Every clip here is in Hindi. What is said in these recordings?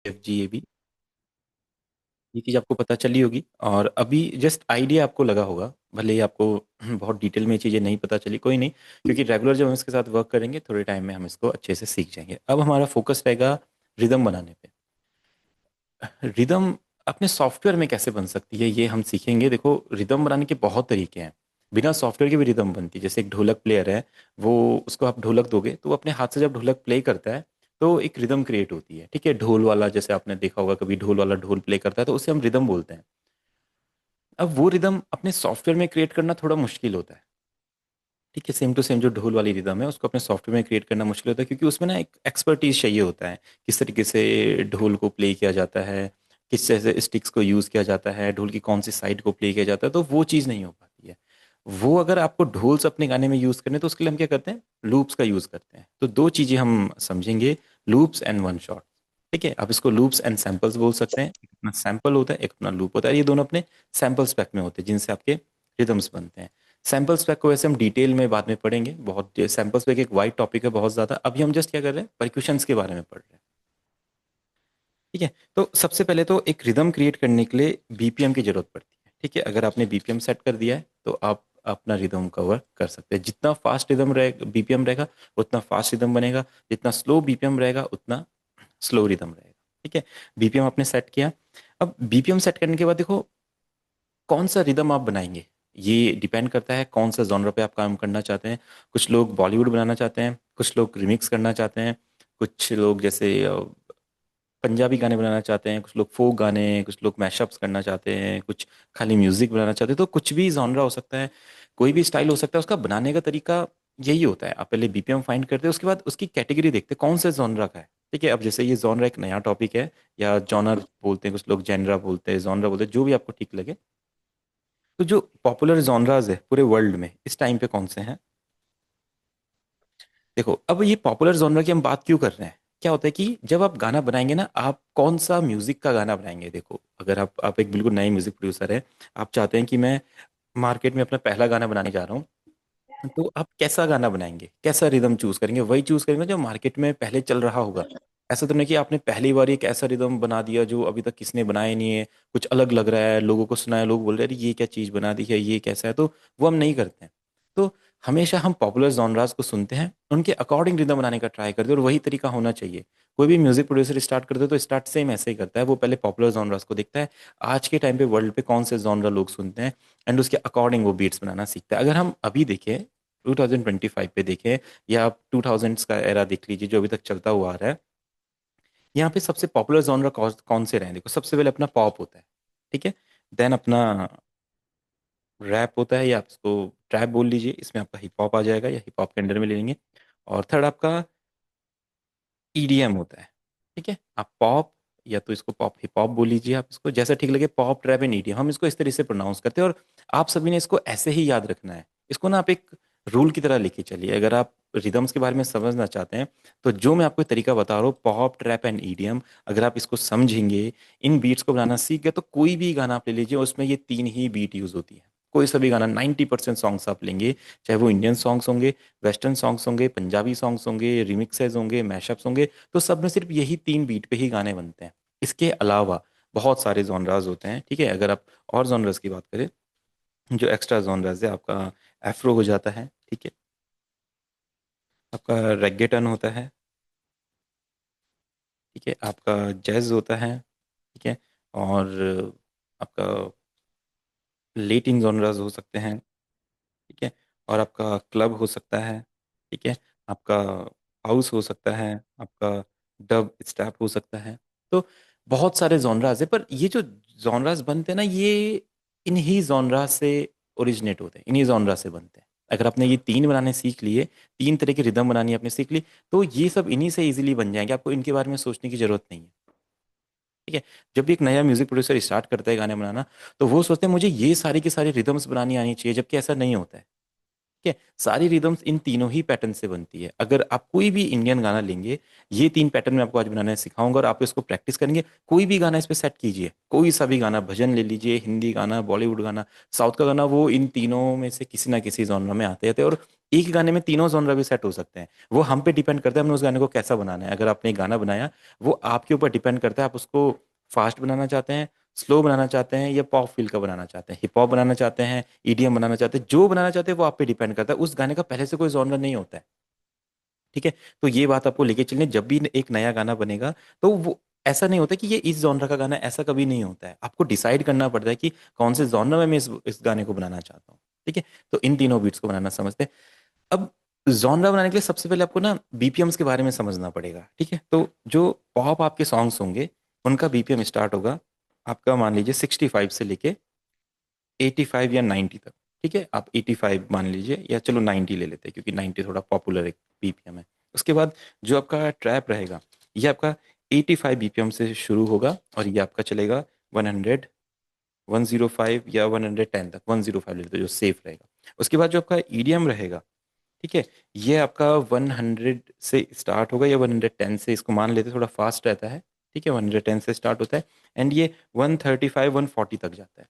FGAB, ये चीज़ आपको पता चली होगी। और अभी जस्ट आइडिया आपको लगा होगा, भले ही आपको बहुत डिटेल में ये चीज़ें नहीं पता चली, कोई नहीं, क्योंकि रेगुलर जब हम इसके साथ वर्क करेंगे थोड़े टाइम में हम इसको अच्छे से सीख जाएंगे। अब हमारा फोकस रहेगा रिदम बनाने पे। रिदम अपने सॉफ्टवेयर में कैसे बन सकती है ये हम सीखेंगे। देखो, रिदम बनाने के बहुत तरीके हैं, बिना सॉफ्टवेयर के भी रिदम बनती है। जैसे एक ढोलक प्लेयर है, वो उसको आप ढोलक दोगे तो वो अपने हाथ से जब ढोलक प्ले करता है तो एक रिदम क्रिएट होती है। ठीक है, ढोल वाला, जैसे आपने देखा होगा कभी ढोल वाला ढोल प्ले करता है तो उसे हम रिदम बोलते हैं। अब वो रिदम अपने सॉफ्टवेयर में क्रिएट करना थोड़ा मुश्किल होता है। ठीक है, सेम टू सेम जो ढोल वाली रिदम है उसको अपने सॉफ्टवेयर में क्रिएट करना मुश्किल होता है, क्योंकि उसमें ना एक एक्सपर्टीज चाहिए होता है। किस तरीके से ढोल को प्ले किया जाता है, किस तरह से स्टिक्स को यूज़ किया जाता है, ढोल की कौन सी साइड को प्ले किया जाता है, तो वो चीज़ नहीं हो पाती है। वो अगर आपको ढोल्स अपने गाने में यूज़ करने तो उसके लिए हम क्या करते हैं, लूप्स का यूज़ करते हैं। तो दो चीज़ें हम समझेंगे, लूप्स एंड वन शॉट। ठीक है, आप इसको लूप्स एंड सैम्पल्स बोल सकते हैं। एक अपना सैम्पल होता है, एक अपना लूप होता है, ये दोनों अपने सैम्पल स्पेक में होते हैं जिनसे आपके रिदम्स बनते हैं। सैम्पल स्पेक को वैसे हम डिटेल में बाद में पढ़ेंगे, बहुत सैम्पल स्पेक एक वाइड टॉपिक है बहुत ज़्यादा। अभी हम जस्ट क्या कर रहे हैं, परक्यूशंस के बारे में पढ़ रहे हैं। ठीक है, तो सबसे पहले तो एक रिदम क्रिएट करने के लिए बीपीएम की जरूरत पड़ती है। ठीक है, अगर आपने बीपीएम सेट कर दिया है तो आप अपना रिदम कवर कर सकते हैं। जितना फास्ट रिदम रहेगा, बीपीएम रहेगा, उतना फास्ट रिदम बनेगा। जितना स्लो बीपीएम रहेगा उतना स्लो रिदम रहेगा। ठीक है, बीपीएम आपने सेट किया। अब बीपीएम सेट करने के बाद देखो, कौन सा रिदम आप बनाएंगे ये डिपेंड करता है कौन सा जॉनर पे आप काम करना चाहते हैं। कुछ लोग बॉलीवुड बनाना चाहते हैं, कुछ लोग रिमिक्स करना चाहते हैं, कुछ लोग जैसे पंजाबी गाने बनाना चाहते हैं, कुछ लोग फोक गाने, कुछ लोग मैशअप्स करना चाहते हैं, कुछ खाली म्यूजिक बनाना चाहते हैं। तो कुछ भी जॉनरा हो सकता है, कोई भी स्टाइल हो सकता है। उसका बनाने का तरीका यही होता है, आप पहले बीपीएम फाइंड करते हैं, उसके बाद उसकी कैटेगरी देखते हैं कौन से जॉनरा का है। ठीक है, अब जैसे ये जॉनरा एक नया टॉपिक है, या जॉनर बोलते हैं, कुछ लोग जेनरा बोलते हैं, जॉनरा बोलते हैं, जो भी आपको ठीक लगे। तो जो पॉपुलर जॉनराज है पूरे वर्ल्ड में इस टाइम पे कौन से हैं, देखो। अब ये पॉपुलर जॉनर की हम बात क्यों कर रहे हैं, क्या होता है कि जब आप गाना बनाएंगे ना, आप कौन सा म्यूजिक का गाना बनाएंगे। देखो, अगर आप एक बिल्कुल नए म्यूजिक प्रोड्यूसर है, आप चाहते हैं कि मैं मार्केट में अपना पहला गाना बनाने जा रहा हूँ, तो आप कैसा गाना बनाएंगे, कैसा रिदम चूज करेंगे, वही चूज करेंगे जो मार्केट में पहले चल रहा होगा। ऐसा तो नहीं कि आपने पहली बार एक ऐसा रिदम बना दिया जो अभी तक किसने बनाया नहीं है, कुछ अलग लग रहा है, लोगों को सुनाया, लोग बोल रहे हैं अरे ये क्या चीज बना दी है, ये कैसा है। तो वो हम नहीं करते हैं। तो हमेशा हम पॉपुलर जॉनराज को सुनते हैं, उनके अकॉर्डिंग रिदम बनाने का ट्राई करते हैं, और वही तरीका होना चाहिए। कोई भी म्यूजिक प्रोड्यूसर स्टार्ट करते तो स्टार्ट सेम ऐसे ही करता है, वो पहले पॉपुलर जॉनराज को देखता है, आज के टाइम पे वर्ल्ड पे कौन से जॉनरा लोग सुनते हैं, एंड उसके अकॉर्डिंग वो बीट्स बनाना सीखता है। अगर हम अभी देखें, 2025 पे देखें, या आप 2000s का एरा देख लीजिए जो अभी तक चलता हुआ आ रहा है, यहाँ पे सबसे पॉपुलर जॉनरा कौन से रहे हैं। देखो, सबसे पहले अपना पॉप होता है। ठीक है, देन अपना रैप होता है, या आप इसको ट्रैप बोल लीजिए, इसमें आपका हिप हॉप आ जाएगा, या हिप हॉप के अंडर में ले लेंगे। और थर्ड आपका ईडीएम होता है। ठीक है, आप पॉप, या तो इसको पॉप हिप हॉप बोल लीजिए, आप इसको जैसा ठीक लगे, पॉप ट्रैप एंड ईडीएम, हम इसको इस तरीके से प्रोनाउंस करते हैं। और आप सभी ने इसको ऐसे ही याद रखना है। इसको ना आप एक रूल की तरह लेके चलिए। अगर आप रिदम्स के बारे में समझना चाहते हैं तो जो मैं आपको तरीका बता रहा हूँ, पॉप ट्रैप एंड ईडीएम, अगर आप इसको समझेंगे, इन बीट्स को बनाना सीख गए, तो कोई भी गाना आप ले लीजिए उसमें ये तीन ही बीट यूज होती है। कोई सा भी गाना, 90% सॉन्ग्स आप लेंगे, चाहे वो इंडियन सॉन्ग्स होंगे, वेस्टर्न सॉन्ग्स होंगे, पंजाबी सॉन्ग्स होंगे, रिमिक्सेस होंगे, मैशअप्स होंगे, तो सब में सिर्फ यही तीन बीट पे ही गाने बनते हैं। इसके अलावा बहुत सारे जॉनराज होते हैं। ठीक है, अगर आप और जॉनराज की बात करें, जो एक्स्ट्रा जॉनराज है, आपका एफ्रो हो जाता है। ठीक है, आपका रेगेटन होता है। ठीक है, आपका जैज होता है। ठीक है, और आपका लेटिन जॉनराज हो सकते हैं। ठीक है, और आपका क्लब हो सकता है। ठीक है, आपका हाउस हो सकता है, आपका डब स्टैप हो सकता है। तो बहुत सारे जॉनराज है, पर ये जो जॉनराज बनते हैं ना, ये इन्हीं जॉनरा से ओरिजिनेट होते हैं, इन्हीं जॉनरा से बनते हैं। अगर आपने ये तीन बनाने सीख लिए, तीन तरह की रिदम बनानी आपने सीख ली, तो ये सब इन्हीं से इजीली बन जाएंगे, आपको इनके बारे में सोचने की जरूरत नहीं है। ठीक है, जब भी एक नया म्यूजिक प्रोड्यूसर स्टार्ट करता है गाने बनाना, तो वो सोचते हैं मुझे ये सारी की सारी रिदम्स बनानी आनी चाहिए, जबकि ऐसा नहीं होता है। ठीक है। सारी रिदम्स इन तीनों ही पैटर्न से बनती है। अगर आप कोई भी इंडियन गाना लेंगे, ये तीन पैटर्न में आपको आज बनाना सिखाऊंगा और आप इसको प्रैक्टिस करेंगे। कोई भी गाना इस पे सेट कीजिए, कोई सा भी गाना, भजन ले लीजिए, हिंदी गाना, बॉलीवुड गाना, साउथ का गाना, वो इन तीनों में से किसी ना किसी जॉनर में आते रहते हैं। और एक गाने में तीनों जॉनर भी सेट हो सकते हैं। वो हम पे डिपेंड करता है हमने उस गाने को कैसा बनाना है। अगर आपने एक गाना बनाया, वो आपके ऊपर डिपेंड करता है, आप उसको फास्ट बनाना चाहते हैं, स्लो बनाना चाहते हैं, या पॉप फील का बनाना चाहते हैं, हिप हॉप बनाना चाहते हैं, ईडीएम बनाना चाहते हैं, जो बनाना चाहते हैं वो आप पे डिपेंड करता है। उस गाने का पहले से कोई जॉनर नहीं होता है। ठीक है। तो ये बात आपको लेके चलनी, जब भी एक नया गाना बनेगा तो वो ऐसा नहीं होता कि ये इस जॉनर का गाना है, ऐसा कभी नहीं होता है। आपको डिसाइड करना पड़ता है कि कौन से जॉनर में मैं इस गाने को बनाना चाहता हूँ। ठीक है। तो इन तीनों बीट्स को बनाना समझते हैं। अब जॉनरा बनाने के लिए सबसे पहले आपको ना बीपीएम्स के बारे में समझना पड़ेगा। ठीक है। तो जो पॉप आपके सॉन्ग्स होंगे, उनका बीपीएम स्टार्ट होगा आपका, मान लीजिए 65 से लेके 85 या 90 तक। ठीक है। आप 85 मान लीजिए, या चलो 90 ले लेते हैं क्योंकि 90 थोड़ा पॉपुलर एक बीपीएम है। उसके बाद जो आपका ट्रैप रहेगा, ये आपका 85 बीपीएम से शुरू होगा और ये आपका चलेगा 100, 105 या 110 तक। 105 ले लेते हैं जो सेफ रहेगा। उसके बाद जो आपका ईडीएम रहेगा, ठीक है, ये आपका 100 से स्टार्ट होगा या 110 से, इसको मान लेते हैं, थोड़ा फास्ट रहता है। ठीक है। 110 से स्टार्ट होता है एंड ये 135 140 तक जाता है।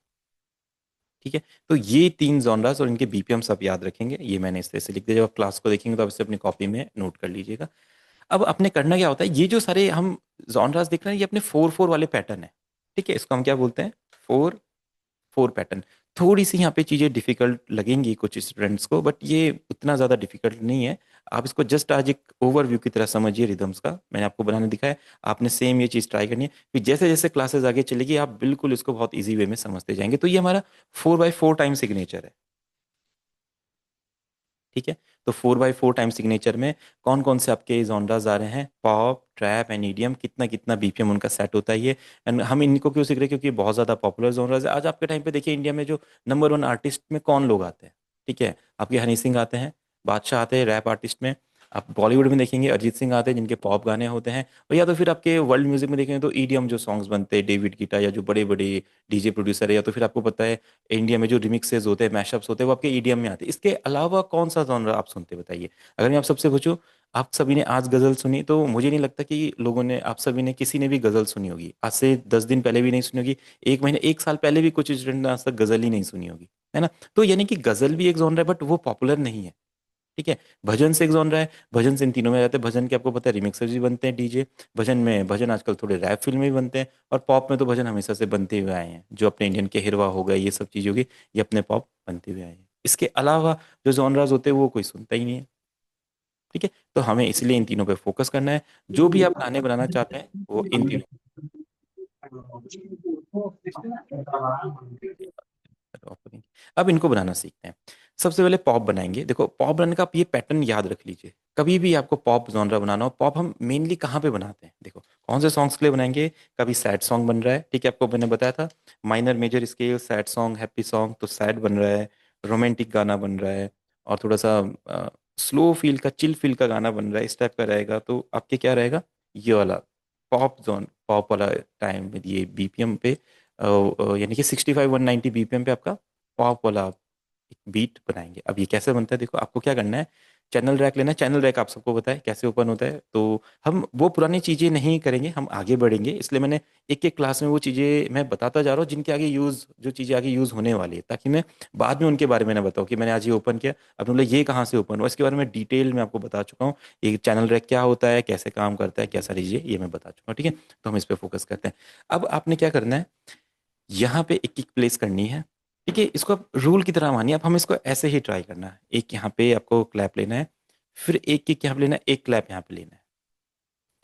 ठीक है। तो ये तीन जॉनरास और इनके बीपीएम्स आप याद रखेंगे। ये मैंने इस तरह से लिख दिया, जब आप क्लास को देखेंगे तो आप इसे अपनी कॉपी में नोट कर लीजिएगा। अब अपने करना क्या होता है, ये जो सारे हम जॉनरास देख रहे हैं, ये अपने 4/4 वाले पैटर्न है। ठीक है। इसको हम क्या बोलते हैं, 4/4 पैटर्न। थोड़ी सी यहाँ पे चीज़ें डिफिकल्ट लगेंगी कुछ स्टूडेंट्स को, बट ये उतना ज़्यादा डिफिकल्ट नहीं है। आप इसको जस्ट आज एक ओवरव्यू की तरह समझिए रिदम्स का, मैंने आपको बनाने दिखाया। आपने सेम ये चीज़ ट्राई करनी है, फिर जैसे जैसे क्लासेस आगे चलेगी आप बिल्कुल इसको बहुत ईजी वे में समझते जाएंगे। तो ये हमारा 4/4 टाइम सिग्नेचर है। ठीक है। तो 4/4 टाइम सिग्नेचर में कौन कौन से आपके जॉनराज आ रहे हैं, पॉप, ट्रैप एंड ईडीएम, कितना कितना बीपीएम उनका सेट होता है ये। एंड हम इनको क्यों सीख रहे हैं, क्योंकि बहुत ज़्यादा पॉपुलर जॉनराज है। आज आपके टाइम पे देखिए इंडिया में जो नंबर 1 आर्टिस्ट में कौन लोग आते हैं। ठीक है। आपके हनी सिंह आते हैं, बादशाह आते हैं रैप आर्टिस्ट में। आप बॉलीवुड में देखेंगे अरिजीत सिंह आते हैं जिनके पॉप गाने होते हैं। और या तो फिर आपके वर्ल्ड म्यूजिक में देखेंगे तो ईडीएम जो सॉन्ग्स बनते हैं, डेविड गिटा या जो बड़े बड़े डीजे प्रोड्यूसर है, या तो फिर आपको पता है इंडिया में जो रिमिक्सेस होते हैं, मैशअप्स होते हैं, वो आपके ईडीएम में आते हैं। इसके अलावा कौन सा जॉनर आप सुनते हैं बताइए। अगर मैं आप सबसे पूछूं, आप सभी ने आज गजल सुनी, तो मुझे नहीं लगता कि लोगों ने, आप सभी ने, किसी ने भी गजल सुनी होगी। आज से 10 दिन पहले भी नहीं सुनी होगी, एक महीने, एक साल पहले भी कुछ स्टूडेंट ने आज तक गजल ही नहीं सुनी होगी, है ना। तो यानी कि गजल भी एक जॉनर है, बट वो पॉपुलर नहीं है। ठीक है। भजन से एक जॉनर है, भजन से इन तीनों में आ जाते हैं। भजन के आपको पता है रिमिक्सर्स भी बनते हैं डीजे भजन में। भजन आजकल थोड़े रैप फिल्म में भी बनते हैं। और पॉप में तो भजन हमेशा से बनते हुए आए हैं, जो अपने इंडियन के हिरवा हो गए, ये सब चीज़ होगी, ये अपने पॉप बनते हुए आए हैं। इसके अलावा जो जॉनराज होते हैं वो कोई सुनता ही नहीं है। ठीक है। तो हमें इसलिए इन तीनों पे फोकस करना है। जो भी आप गाने बनाना चाहते हैं वो इन तीनों opening। अब इनको बनाना सीखते हैं। सबसे पहले पॉप बनाएंगे। देखो पॉप बनाने का आप ये पैटर्न याद रख लीजिए। कभी भी आपको पॉप जॉनरा बनाना हो, पॉप हम मेनली कहाँ पे बनाते हैं, देखो कौन से सॉन्ग्स के लिए बनाएंगे। कभी सैड सॉन्ग बन रहा है, ठीक है, आपको मैंने बताया था minor major scale, sad song, happy song, तो सैड बन रहा है। रोमांटिक गाना बन रहा है, और थोड़ा सा स्लो फील का, चिल फील का गाना बन रहा है, इस टाइप का रहेगा, तो आपके क्या रहेगा, ये वाला पॉप जोन, पॉप वाला टाइम में ये बीपीएम पे यानी कि 65 190 बीपीएम पे आपका पॉप वाला एक बीट बनाएंगे। अब ये कैसे बनता है, देखो आपको क्या करना है, चैनल रैक लेना है। चैनल रैक आप सबको पता है कैसे ओपन होता है। तो हम वो पुरानी चीज़ें नहीं करेंगे, हम आगे बढ़ेंगे, इसलिए मैंने एक एक क्लास में वो चीज़ें मैं बताता जा रहा हूँ जिनके आगे यूज़, जो चीज़ें आगे यूज़ होने वाली है, ताकि मैं बाद में उनके बारे में ना बताऊँ कि मैंने आज ये ओपन किया, अब बोले ये कहाँ से ओपन हुआ। इसके बारे में डिटेल में आपको बता चुका हूँ। ये चैनल रैक क्या होता है, कैसे काम करता है, क्या सारी चीज़ें, ये मैं बता चुका हूँ। ठीक है। तो हम इस पर फोकस करते हैं। अब आपने क्या करना है, यहाँ पे एक एक प्लेस करनी है। ठीक है। इसको आप रूल की तरह मानिए। अब हम इसको ऐसे ही ट्राई करना है। एक यहाँ पे आपको क्लैप लेना है, फिर एक किक यहाँ पे लेना है, एक क्लैप यहाँ पे लेना है।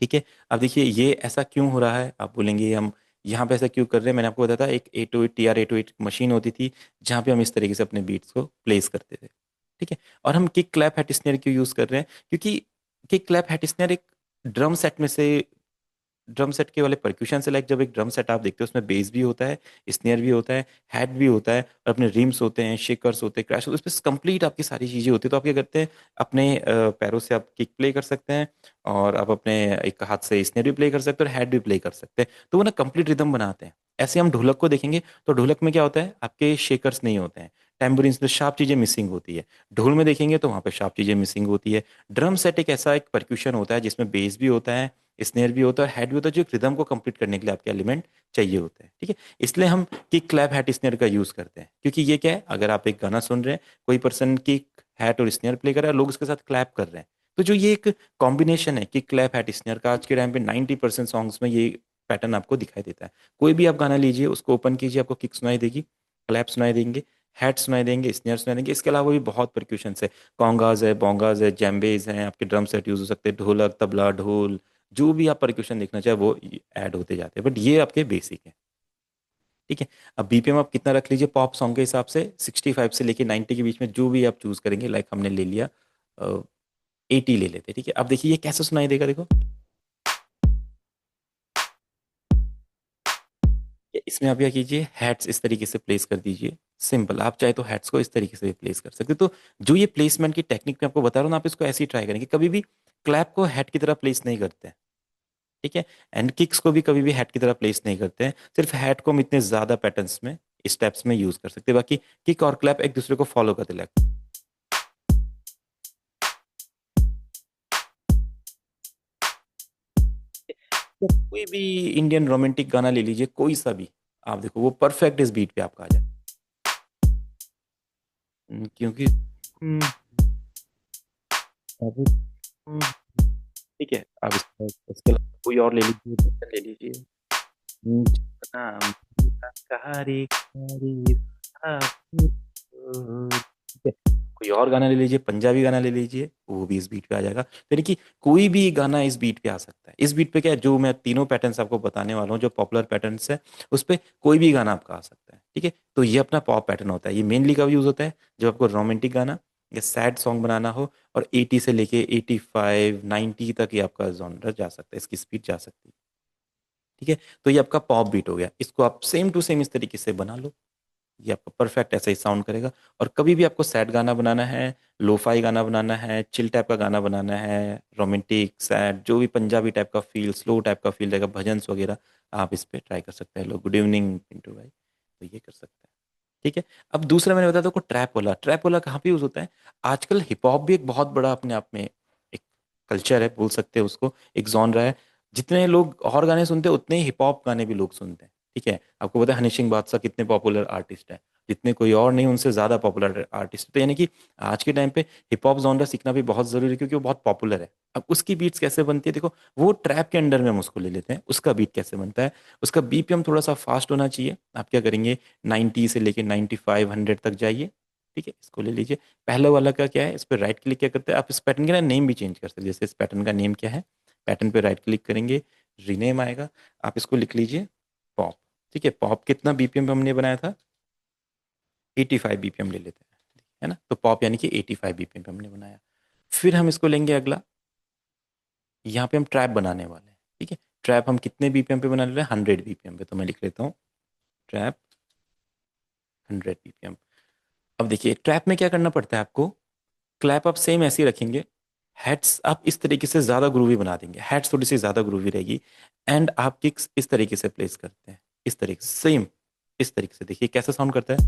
ठीक है। अब देखिए ये ऐसा क्यों हो रहा है, आप बोलेंगे हम यहाँ पे ऐसा क्यों कर रहे हैं। मैंने आपको बताया था एक 808 TR-808 मशीन होती थी, जहाँ पे हम इस तरीके से अपने बीट्स को प्लेस करते थे। ठीक है। और हम किक क्लैप हैट स्नेयर क्यों यूज कर रहे हैं, क्योंकि किक क्लैप हैट स्नेयर एक ड्रम सेट में से, ड्रम सेट के वाले परक्यूशन से, लाइक जब एक ड्रम सेट आप देखते हो उसमें बेस भी होता है, स्नेयर भी होता है, हैट भी होता है, और अपने रिम्स होते हैं, शेकर्स होते हैं, क्रैश होते हैं, उस पर कंप्लीट आपकी सारी चीज़ें होती है। तो आप क्या करते हैं, अपने पैरों से आप किक प्ले कर सकते हैं, और आप अपने एक हाथ से स्नेयर भी प्ले कर सकते हैं, और हैट भी प्ले कर सकते हैं। तो वो ना कंप्लीट रिदम बनाते हैं। ऐसे हम ढोलक को देखेंगे तो ढोलक में क्या होता है, आपके शेकर्स नहीं होते हैं। टेम्बोरिन्स में शार्प चीज़ें मिसिंग होती है। ढोल में देखेंगे तो वहाँ पे शार्प चीज़ें मिसिंग होती है। ड्रम सेट एक ऐसा एक परक्यूशन होता है जिसमें बेस भी होता है, स्नेयर भी होता है, हेड भी होता है, जो एक रिदम को कंप्लीट करने के लिए आपके एलिमेंट चाहिए होते हैं। ठीक है, इसलिए हम किक क्लैप हैट स्नेयर का यूज़ करते हैं, क्योंकि ये क्या है, अगर आप एक गाना सुन रहे हैं, कोई पर्सन किक हैट और स्नेयर प्ले कर रहा है, लोग उसके साथ क्लैप कर रहे हैं, तो जो ये एक कॉम्बिनेशन है किक क्लैप हैट स्नेयर का, आज के टाइम पे 90% सॉन्ग्स में ये पैटर्न आपको दिखाई देता है। कोई भी आप गाना लीजिए, उसको ओपन कीजिए, आपको किक सुनाई देगी, क्लैप सुनाई देंगे, हैट सुनाई देंगे, स्नेयर सुनाई देंगे। इसके अलावा भी बहुत परक्यूशन है, कॉन्गाज है, बोंगाज है, जैम्बेज हैं, आपके ड्रम सेट यूज हो सकते हैं, ढोलक, तबला, ढोल, जो भी आप परक्यूशन देखना चाहे वो ऐड होते जाते हैं, बट ये आपके बेसिक है। ठीक है, अब बीपीएम आप कितना रख लीजिए पॉप सॉन्ग के हिसाब से, 65 से लेके 90 के बीच में जो भी आप चूज करेंगे, लाइक हमने ले लिया 80 ले लेते। ठीक है, अब देखिए ये कैसे सुनाई देगा, देखो इसमें आप क्या कीजिए, हैट्स इस तरीके से प्लेस कर दीजिए। सिंपल, आप चाहे तो हैट्स को इस तरीके से भी प्लेस कर सकते हो। तो जो ये प्लेसमेंट की टेक्निक मैं आपको बता रहा हूँ ना, आप इसको ऐसे ही ट्राई करेंगे, कभी भी क्लैप को हैट की तरह प्लेस नहीं करते हैं। ठीक है, एंड किक्स को भी कभी भी हैट की तरह प्लेस नहीं करते हैं। सिर्फ हैट को हम इतने ज्यादा पैटर्न्स में, स्टेप्स में यूज कर सकते हैं, बाकी किक और क्लैप एक दूसरे को फॉलो करते लगते। तो कोई भी इंडियन रोमांटिक गाना ले लीजिए, कोई सा भी, आप देखो वो परफेक्ट इस बीट पे आपका आ जाए। क्योंकि अब ठीक है, अब इसके अलावा कोई और ले लीजिए, ले लीजिए। नाम कारी कारी ठीक है, कोई और गाना ले लीजिए, पंजाबी गाना ले लीजिए, वो भी इस बीट पे आ जाएगा। तो यानी कि कोई भी गाना इस बीट पे आ सकता है। इस बीट पे क्या है, जो मैं तीनों पैटर्न्स आपको बताने वाला हूँ, जो पॉपुलर पैटर्न्स है, उस पे कोई भी गाना आपका आ सकता है। ठीक है, तो ये अपना पॉप पैटर्न होता है, ये मेनली कब यूज होता है, जब आपको रोमांटिक गाना या सैड सॉन्ग बनाना हो, और 80 से लेके 85 90 तक ये आपका जॉनर जा सकता है, इसकी स्पीड जा सकती है। ठीक है, तो ये आपका पॉप बीट हो गया, इसको आप सेम टू सेम इस तरीके से बना लो, ये आपका परफेक्ट ऐसा ही साउंड करेगा। और कभी भी आपको सैड गाना बनाना है, लोफाई गाना बनाना है, चिल टाइप का गाना बनाना है, रोमांटिक सैड, जो भी पंजाबी टाइप का फील, स्लो टाइप का फील रहेगा, भजन्स वगैरह, आप इस पे ट्राई कर सकते हैं। लोग गुड इवनिंग पिंटू भाई, तो ये कर सकते हैं। ठीक है, अब दूसरा मैंने बताया था ट्रैप वाला। ट्रैप वाला कहाँ पे यूज होता है, आजकल हिप हॉप भी एक बहुत बड़ा अपने आप में एक कल्चर है, बोल सकते हैं उसको, एक जॉनरा है। जितने लोग और गाने सुनते हैं, उतने ही हिप हॉप गाने भी लोग सुनते हैं। ठीक है, आपको पता है हनी सिंह बादशाह कितने पॉपुलर आर्टिस्ट है, जितने कोई और नहीं उनसे ज्यादा पॉपुलर आर्टिस्ट। तो यानी कि आज के टाइम पे हिप हॉप जॉनरा सीखना भी बहुत जरूरी है, क्योंकि वो बहुत पॉपुलर है। अब उसकी बीट्स कैसे बनती है, देखो वो ट्रैप के अंडर में हम उसको ले लेते हैं। उसका बीट कैसे बनता है, उसका बीपीएम थोड़ा सा फास्ट होना चाहिए। आप क्या करेंगे, 90 से लेके 95 100 तक जाइए। ठीक है, इसको ले लीजिए। पहला वाला का क्या है, इस पर राइट क्लिक क्या करते हैं आप, इस पैटर्न का ना नेम भी चेंज कर सकते हैं। जैसे इस पैटर्न का नेम क्या है, पैटर्न पे राइट क्लिक करेंगे, रीनेम आएगा, आप इसको लिख लीजिए पॉप। ठीक है, पॉप कितना बीपीएम पे हमने बनाया था, 85 बीपीएम ले लेते हैं, है ना। तो पॉप यानी कि 85 बीपीएम पे हमने बनाया। फिर हम इसको लेंगे अगला, यहाँ पे हम ट्रैप बनाने वाले हैं। ठीक है, ट्रैप हम कितने बीपीएम पे बना ले रहे हैं, 100 बीपीएम पे। तो मैं लिख लेता हूँ ट्रैप 100 बीपीएम। अब देखिए ट्रैप में क्या करना पड़ता है आपको, क्लैप आप सेम ऐसे ही रखेंगे, हेड्स आप इस तरीके से ज्यादा ग्रूवी बना देंगे, हेड्स थोड़ी सी ज्यादा ग्रूवी रहेगी, एंड आप किक्स इस तरीके से प्लेस करते हैं, इस तरीके से सेम, इस तरीके से। देखिए कैसा साउंड करता है,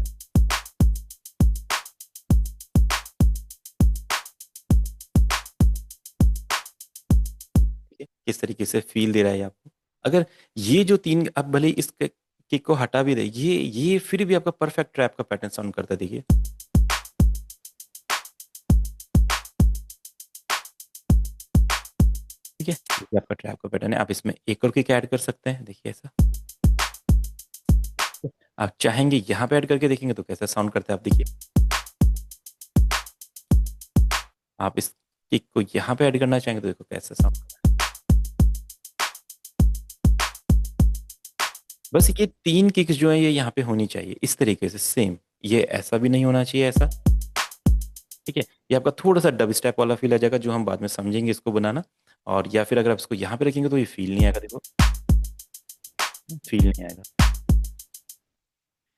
ठीक है? किस तरीके से फील दे रहा है ये आपको। अगर ये जो तीन, आप भले ही इस किक को हटा भी दे, ये फिर भी आपका परफेक्ट ट्रैप का पैटर्न साउंड करता है। देखिए ठीक है, ये आपका ट्रैप का पैटर्न है। आप इसमें एक और किक ऐड कर सकते हैं, देखिए ऐसा। आप चाहेंगे यहाँ पे ऐड करके देखेंगे तो कैसा साउंड करता है, आप देखिए। आप इस किक को यहाँ पे ऐड करना चाहेंगे तो देखो कैसा साउंड करता है। बस ये तीन किक्स जो है ये यहाँ पे होनी चाहिए इस तरीके से सेम, ये ऐसा भी नहीं होना चाहिए ऐसा। ठीक है, ये आपका थोड़ा सा डब स्टेप वाला फील आ जाएगा, जो हम बाद में समझेंगे इसको बनाना। और या फिर अगर आप इसको यहाँ पे रखेंगे तो ये फील नहीं आएगा, देखो फील नहीं आएगा।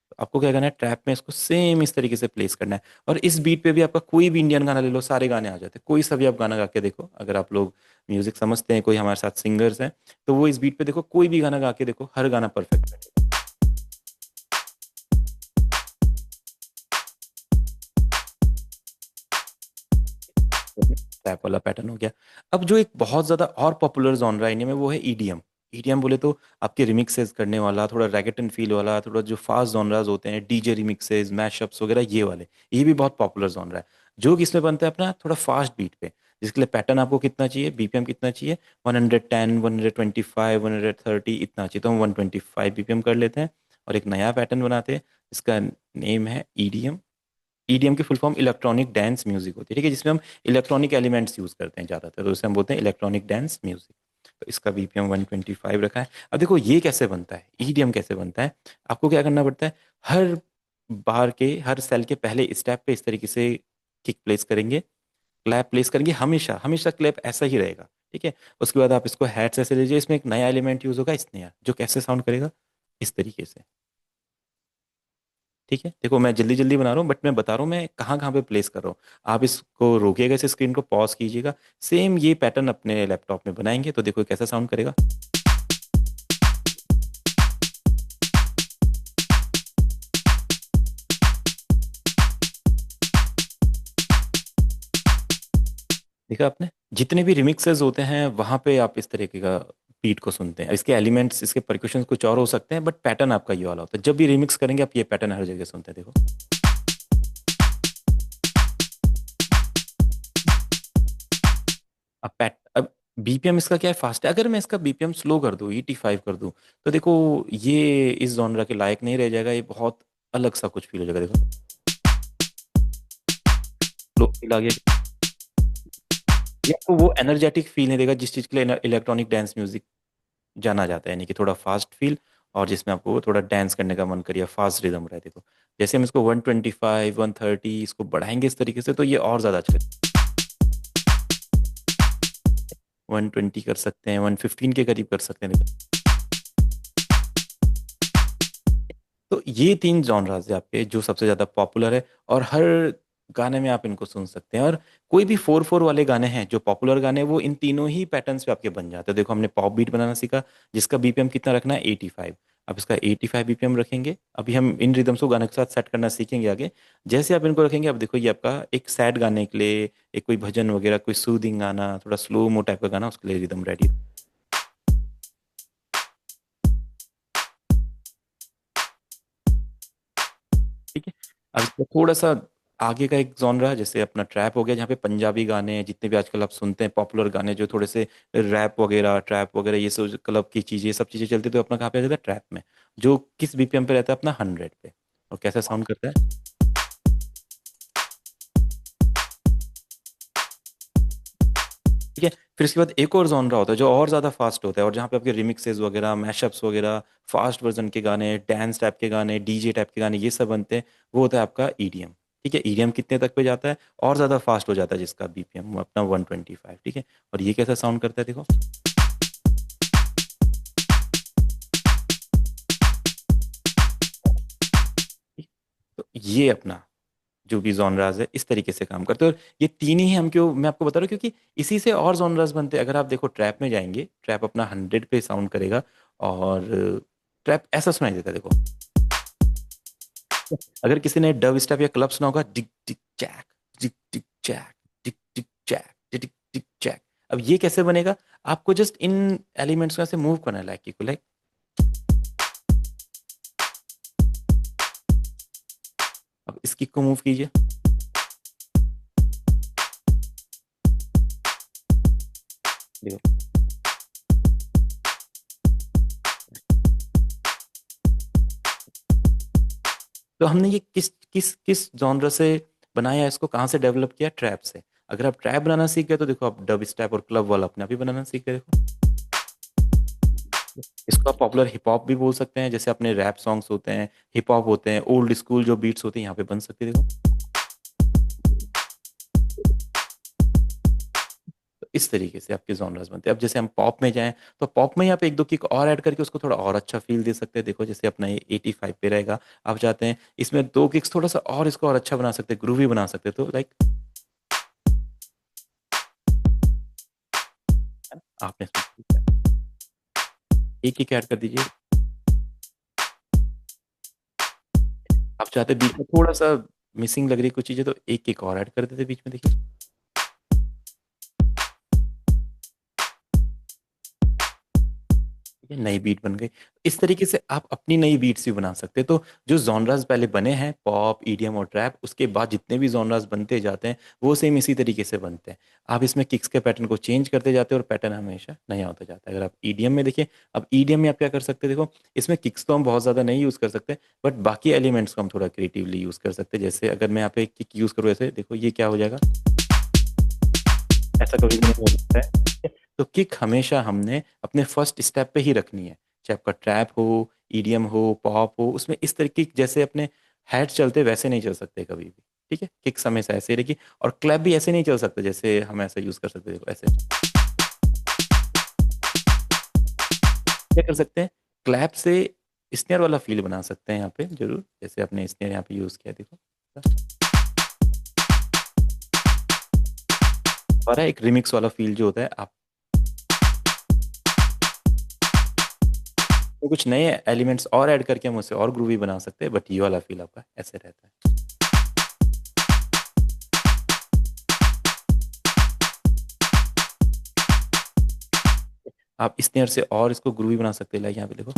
तो आपको क्या करना है, ट्रैप में इसको सेम इस तरीके से प्लेस करना है। और इस बीट पे भी आपका कोई भी इंडियन गाना ले लो, सारे गाने आ जाते हैं, कोई सा भी आप गाना गा के देखो। अगर आप लोग म्यूजिक समझते हैं, कोई हमारे साथ सिंगर्स हैं, तो वो इस बीट पे देखो कोई भी गाना गा के देखो, हर गाना परफेक्ट है। ट्रैप वाला पैटर्न हो गया। अब जो एक बहुत ज्यादा और पॉपुलर जॉनरा इंडिया में वो है ईडीएम। ईडीएम बोले तो आपके रिमिक्सेस करने वाला, थोड़ा रैगेटन फील वाला, थोड़ा जो फास्ट जॉनराज होते हैं, डीजे रिमिक्सेस, मैशअप्स वगैरह, ये वाले, ये भी बहुत पॉपुलर जॉनरा है। जो कि इसमें बनता है अपना थोड़ा फास्ट बीट पे, जिसके लिए पैटर्न आपको कितना चाहिए, बीपीएम कितना चाहिए, 110, 125, 130 इतना चाहिए, तो हम 125 बीपीएम कर लेते हैं और एक नया पैटर्न बनाते हैं। इसका नेम है ईडीएम। ईडीएम की full form electronic dance music होती है, ठीक है, जिसमें हम इलेक्ट्रॉनिक एलिमेंट्स यूज करते हैं ज़्यादातर, तो उसे हम बोलते हैं इलेक्ट्रॉनिक डांस म्यूजिक। तो इसका बीपीएम 125 रखा है। अब देखो ये कैसे बनता है, ईडीएम कैसे बनता है। आपको क्या करना पड़ता है, हर बार के हर सेल के पहले स्टेप पे इस तरीके से किक प्लेस करेंगे, क्लैप प्लेस करेंगे, हमेशा हमेशा क्लैप ऐसा ही रहेगा, ठीक है। उसके बाद आप इसको हैट्स ऐसे लीजिए, इसमें एक नया एलिमेंट यूज होगा स्नेयर, जो कैसे साउंड करेगा, इस तरीके से, ठीक है। देखो मैं जल्दी जल्दी बना रहा हूँ, बट मैं बता रहा हूँ मैं कहाँ कहाँ पे प्लेस कर रहा हूँ। आप इसको रोकिएगा, इस स्क्रीन को पॉज कीजिएगा, सेम ये पैटर्न अपने लैपटॉप में बनाएंगे तो देखो कैसा साउंड करेगा। देखा आपने, जितने भी रिमिक्सेस होते हैं वहां पे आप इस तरीके का बीट को सुनते हैं। इसके एलिमेंट्स, इसके परक्यूशन कुछ और हो सकते हैं, बट पैटर्न आपका ये वाला होता है। जब भी रिमिक्स करेंगे आप ये पैटर्न हर जगह सुनते हैं, देखो। अब बीपीएम इसका क्या है, फास्ट है। अगर मैं इसका बीपीएम स्लो कर दूं, 85 कर दूं, तो देखो ये इस जॉनरा के लायक नहीं रह जाएगा, ये बहुत अलग सा कुछ फील हो जाएगा, देखो। स्लो फील आ गया, ये आपको वो एनर्जेटिक फील नहीं देगा जिस चीज के लिए इलेक्ट्रॉनिक डांस म्यूजिक जाना जाता है, यानी कि थोड़ा फास्ट फील, और जिसमें आपको थोड़ा डांस करने का मन करिए, फास्ट रिदम रहे, देखो। जैसे हम इसको 125, 130 इसको बढ़ाएंगे इस तरीके से, तो ये और ज्यादा अच्छा, 120 कर सकते हैं, 115 के करीब कर सकते हैं, देखो। तो ये तीन जॉनराज है आपके जो सबसे ज्यादा पॉपुलर है, और हर गाने में आप इनको सुन सकते हैं। और कोई भी 4/4 वाले गाने हैं जो पॉपुलर गाने हैं, वो इन तीनों ही पैटर्न्स पे आपके बन जाते हैं। देखो हमने पॉप बीट बनाना सीखा, जिसका बीपीएम कितना रखना है, 85। अब इसका 85 बीपीएम रखेंगे। अभी हम इन रिदम्स को गाने के साथ सेट करना सीखेंगे आगे। जैसे आप इनको रखेंगे, अब देखो ये आपका एक सैड गाने के लिए, एक कोई भजन वगैरह, कोई सूदिंग गाना, थोड़ा स्लो मो टाइप का गाना, उसके लिए रिदम रेडी, ठीक है। अब इसका थोड़ा सा आगे का एक जॉनरा, जैसे अपना ट्रैप हो गया, जहाँ पे पंजाबी गाने जितने भी आजकल आप सुनते हैं, पॉपुलर गाने जो थोड़े से रैप वगैरह, ट्रैप वगैरह, ये सब क्लब की चीजें, ये सब चीजें चलती हैं, तो अपना कहाँ पे आ जाता है, ट्रैप में। जो किस बीपीएम पे रहता है, अपना 100 पे। और कैसा साउंड करता है, ठीक है। फिर इसके बाद एक और जॉनरा होता है जो और ज्यादा फास्ट होता है, और जहाँ पे आपके रिमिक्सेस वगैरह, मैशअप्स वगैरह, फास्ट वर्जन के गाने, डांस टाइप के गाने, डीजे टाइप के गाने, ये सब बनते हैं। वो होता है आपका ईडीएम, ठीक है। ईडीएम कितने तक पे जाता है, और ज्यादा फास्ट हो जाता है, जिसका बीपीएम अपना 125, ठीक है। और ये कैसा साउंड करता है, देखो। ठीक। तो ये अपना जो भी जॉनराज है इस तरीके से काम करते हैं। और ये तीन ही हम क्यों मैं आपको बता रहा हूँ, क्योंकि इसी से और जॉनराज बनते हैं। अगर आप देखो ट्रैप में जाएंगे, ट्रैप अपना 100 पे साउंड करेगा, और ट्रैप ऐसा सुनाई देता है, देखो। अगर किसी ने डब स्टेप या क्लब सुना होगा, डिक डिक चैक, डिक डिक चैक, डिक डिक चैक, डिक डिक चैक। अब ये कैसे बनेगा, आपको जस्ट इन एलिमेंट्स को ऐसे मूव करना है, लाइक को, लाइक। अब इस किक को मूव कीजिए, देखो। तो हमने ये किस किस किस जॉनर से बनाया है, इसको कहाँ से डेवलप किया, ट्रैप से। अगर आप ट्रैप बनाना सीख गए, तो देखो आप डब स्टेप और क्लब वाला अपने आप ही बनाना सीख गए, देखो। इसको आप पॉपुलर हिप हॉप भी बोल सकते हैं, जैसे अपने रैप सॉन्ग्स होते हैं, हिप हॉप होते हैं, ओल्ड स्कूल जो बीट्स होते हैं यहाँ पे बन सकते हैं, देखो। तो इस तरीके से आपके जॉनर्स बनते हैं। अब जैसे हम पॉप में जाएं, तो पॉप में ही आप एक दो किक और ऐड करके उसको थोड़ा और अच्छा फील दे सकते हैं, देखो। जैसे अपना ये 85 पे रहेगा, आप चाहते हैं इसमें दो किक्स थोड़ा सा और इसको और अच्छा बना सकते हैं, ग्रूवी बना सकते हैं, तो लाइक आपने एक किक ऐड कर दीजिए। आप चाहते हैं बीच में थोड़ा सा मिसिंग लग रही है कुछ चीजें, तो एक किक और ऐड कर देते हैं बीच में, देखिए। ये नई बीट बन गई। इस तरीके से आप अपनी नई बीट्स भी बना सकते हैं। तो जो जॉनरास पहले बने हैं, पॉप, ईडीएम और ट्रैप, उसके बाद जितने भी जॉनरास बनते जाते हैं वो सेम इसी तरीके से बनते हैं। आप इसमें किक्स के पैटर्न को चेंज करते जाते हैं और पैटर्न हमेशा नया होता जाता है। अगर आप ईडीएम में देखिए, अब ईडीएम में आप क्या कर सकते हैं, देखो इसमें किक्स तो हम बहुत ज़्यादा नहीं यूज़ कर सकते, बट बाकी एलिमेंट्स को हम थोड़ा क्रिएटिवली यूज़ कर सकते हैं। जैसे अगर मैं यहाँ पे किक यूज़ करूँ, ऐसे देखो ये क्या हो जाएगा, ऐसा कभी भी नहीं हो सकता है। ठीक है? तो किक हमेशा हमने अपने फर्स्ट स्टेप पे ही रखनी है, चाहे आपका ट्रैप हो, ईडीएम हो, पॉप हो, उसमें इस तरीके की जैसे अपने हेड चलते वैसे नहीं चल सकते कभी भी। ठीक है, किक्स हमेशा ऐसे ही रहेगी। और क्लैप भी ऐसे नहीं चल सकते जैसे हम ऐसा यूज कर सकते हैं, देखो ऐसे क्या कर सकते हैं, क्लैप से स्नेयर वाला फील बना सकते हैं यहाँ पे जरूर, जैसे आपने स्नेयर यहाँ पे यूज किया, देखो। और एक रिमिक्स वाला फील जो होता है, आप तो कुछ नए एलिमेंट्स और ऐड करके हम उसे और ग्रूवी बना सकते हैं, बट ये वाला फील आपका ऐसे रहता है। आप स्नेयर से और इसको ग्रूवी बना सकते हैं, लाइक यहाँ पे देखो।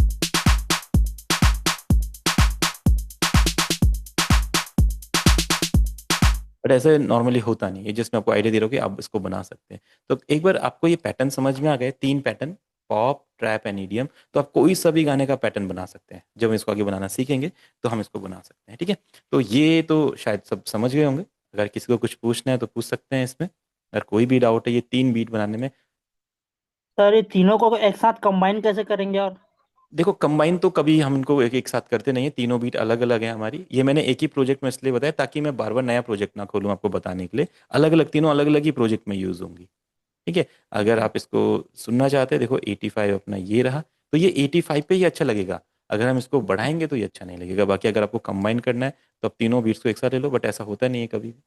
बट ऐसे नॉर्मली होता नहीं है, जिसमें आपको आइडिया दे रहा हूँ कि आप इसको बना सकते हैं। तो एक बार आपको ये पैटर्न समझ में आ गए, 3 pattern, pop, trap and EDM, तो आप कोई सा भी गाने का पैटर्न बना सकते हैं। जब हम इसको आगे बनाना सीखेंगे तो हम इसको बना सकते हैं। ठीक है, तो ये तो शायद सब समझ गए होंगे। अगर किसी को कुछ पूछना है तो पूछ सकते हैं इसमें, अगर कोई भी डाउट है ये 3 बीट बनाने में। सर ये तीनों को एक साथ कंबाइन कैसे करेंगे? और देखो कंबाइन तो कभी हम इनको एक एक साथ करते नहीं है, तीनों बीट अलग अलग है हमारी। ये मैंने एक ही प्रोजेक्ट में इसलिए बताया ताकि मैं बार बार नया प्रोजेक्ट ना खोलूं आपको बताने के लिए। अलग अलग तीनों अलग अलग ही प्रोजेक्ट में यूज होंगी। ठीक है, अगर आप इसको सुनना चाहते हैं, देखो 85 अपना ये रहा, तो ये 85 पे ही अच्छा लगेगा। अगर हम इसको बढ़ाएंगे तो ये अच्छा नहीं लगेगा। बाकी अगर आपको कंबाइन करना है तो आप तीनों बीट्स को एक साथ ले लो, बट ऐसा होता नहीं है कभी भी।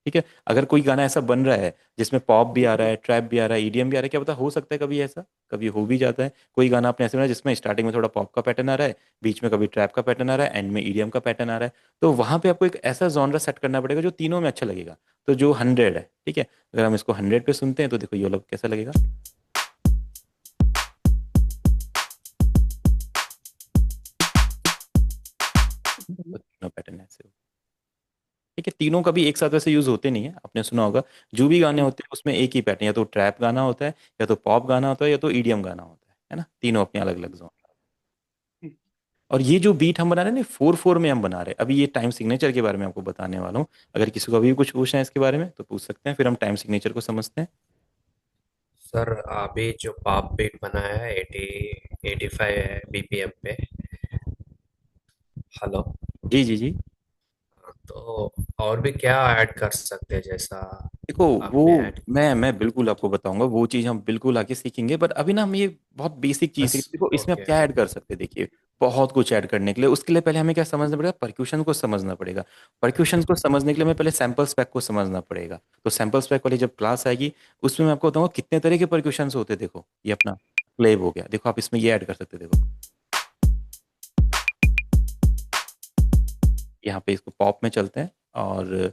ठीक है, अगर कोई गाना ऐसा बन रहा है जिसमें पॉप भी आ रहा है, ट्रैप भी आ रहा है, ईडीएम भी आ रहा है, क्या पता हो सकता है कभी ऐसा, कभी हो भी जाता है। कोई गाना आपने ऐसे बनाया जिसमें स्टार्टिंग में थोड़ा पॉप का पैटर्न आ रहा है, बीच में कभी ट्रैप का पैटर्न आ रहा है, एंड में ईडीएम का पैटर्न आ रहा है, तो वहां पे आपको एक ऐसा जॉनरा सेट करना पड़ेगा जो तीनों में अच्छा लगेगा। तो जो 100 है, ठीक है, अगर हम इसको 100 पे सुनते हैं तो देखो ये वाला कैसा लगेगा। तो तीनों पैटर्न ऐसे। ठीक है, तीनों कभी एक साथ वैसे यूज होते नहीं है, आपने सुना होगा। जो भी गाने होते हैं उसमें एक ही पैटर्न, या तो ट्रैप गाना होता है, या तो पॉप गाना होता है, या तो ईडीएम गाना होता है ना, तीनों अपने अलग अलग जोन। और ये जो बीट हम बना रहे हैं ना, 4/4 में हम बना रहे हैं। अभी ये टाइम सिग्नेचर के बारे में आपको बताने वाला हूँ। अगर किसी को अभी भी कुछ पूछना है इसके बारे में तो पूछ सकते हैं, फिर हम टाइम सिग्नेचर को समझते हैं। सर अभी जो पॉप बीट बनाया है 85 है बीपीएम पे। हेलो। जी जी जी। तो और भी क्या ऐड कर सकते हैं जैसा देखो वो, आपने ऐड मैं बिल्कुल आपको बताऊंगा, वो चीज़ हम बिल्कुल आगे सीखेंगे। बट अभी ना हम ये बहुत बेसिक चीज़ है, बस। देखो इसमें आप ओके। क्या ऐड कर सकते हैं। देखिए बहुत कुछ ऐड करने के लिए, उसके लिए पहले हमें क्या समझना पड़ेगा, परक्यूशन को समझना पड़ेगा। परक्यूशन को समझने के लिए हमें पहले सैम्पल स्पैक को समझना पड़ेगा। तो सैम्पल स्पैक वाली जब क्लास आएगी उसमें मैं आपको बताऊंगा कितने तरह के परक्यूशन होते हैं। देखो ये अपना क्लेव हो गया, देखो आप इसमें ये ऐड कर सकते हैं। देखो यहाँ पे इसको पॉप में चलते हैं, और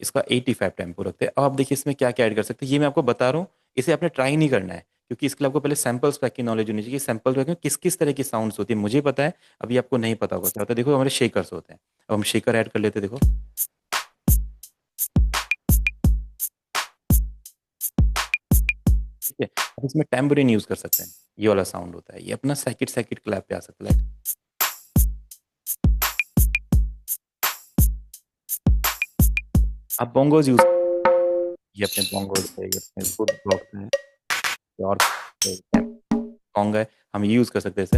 इसका 85 टेम्पो रखते हैं। अब आप देखिए इसमें क्या क्या ऐड कर सकते हैं, ये मैं आपको बता रहा हूँ। इसे आपने ट्राई नहीं करना है, क्योंकि इसके लिए आपको पहले सैम्पल स्पैक की नॉलेज होनी चाहिए। सैम्पल स्पैक में किस किस तरह की साउंड्स होती है मुझे पता है, अभी आपको नहीं पता होगा क्या होता है। देखो हमारे शेकर्स होते हैं, अब हम शेकर ऐड कर लेते हैं। देखो ठीक है, अब इसमें टैम्बरिन यूज कर सकते हैं, ये वाला साउंड होता है, ये अपना सेकिट सेकिट क्लैप पे आ सकता है। आप बोंगोज यूज, ये अपने बोंगोज है, ये अपने फुट बॉक्स है, और कॉन्ग है, हम ये यूज कर सकते हैं इसे।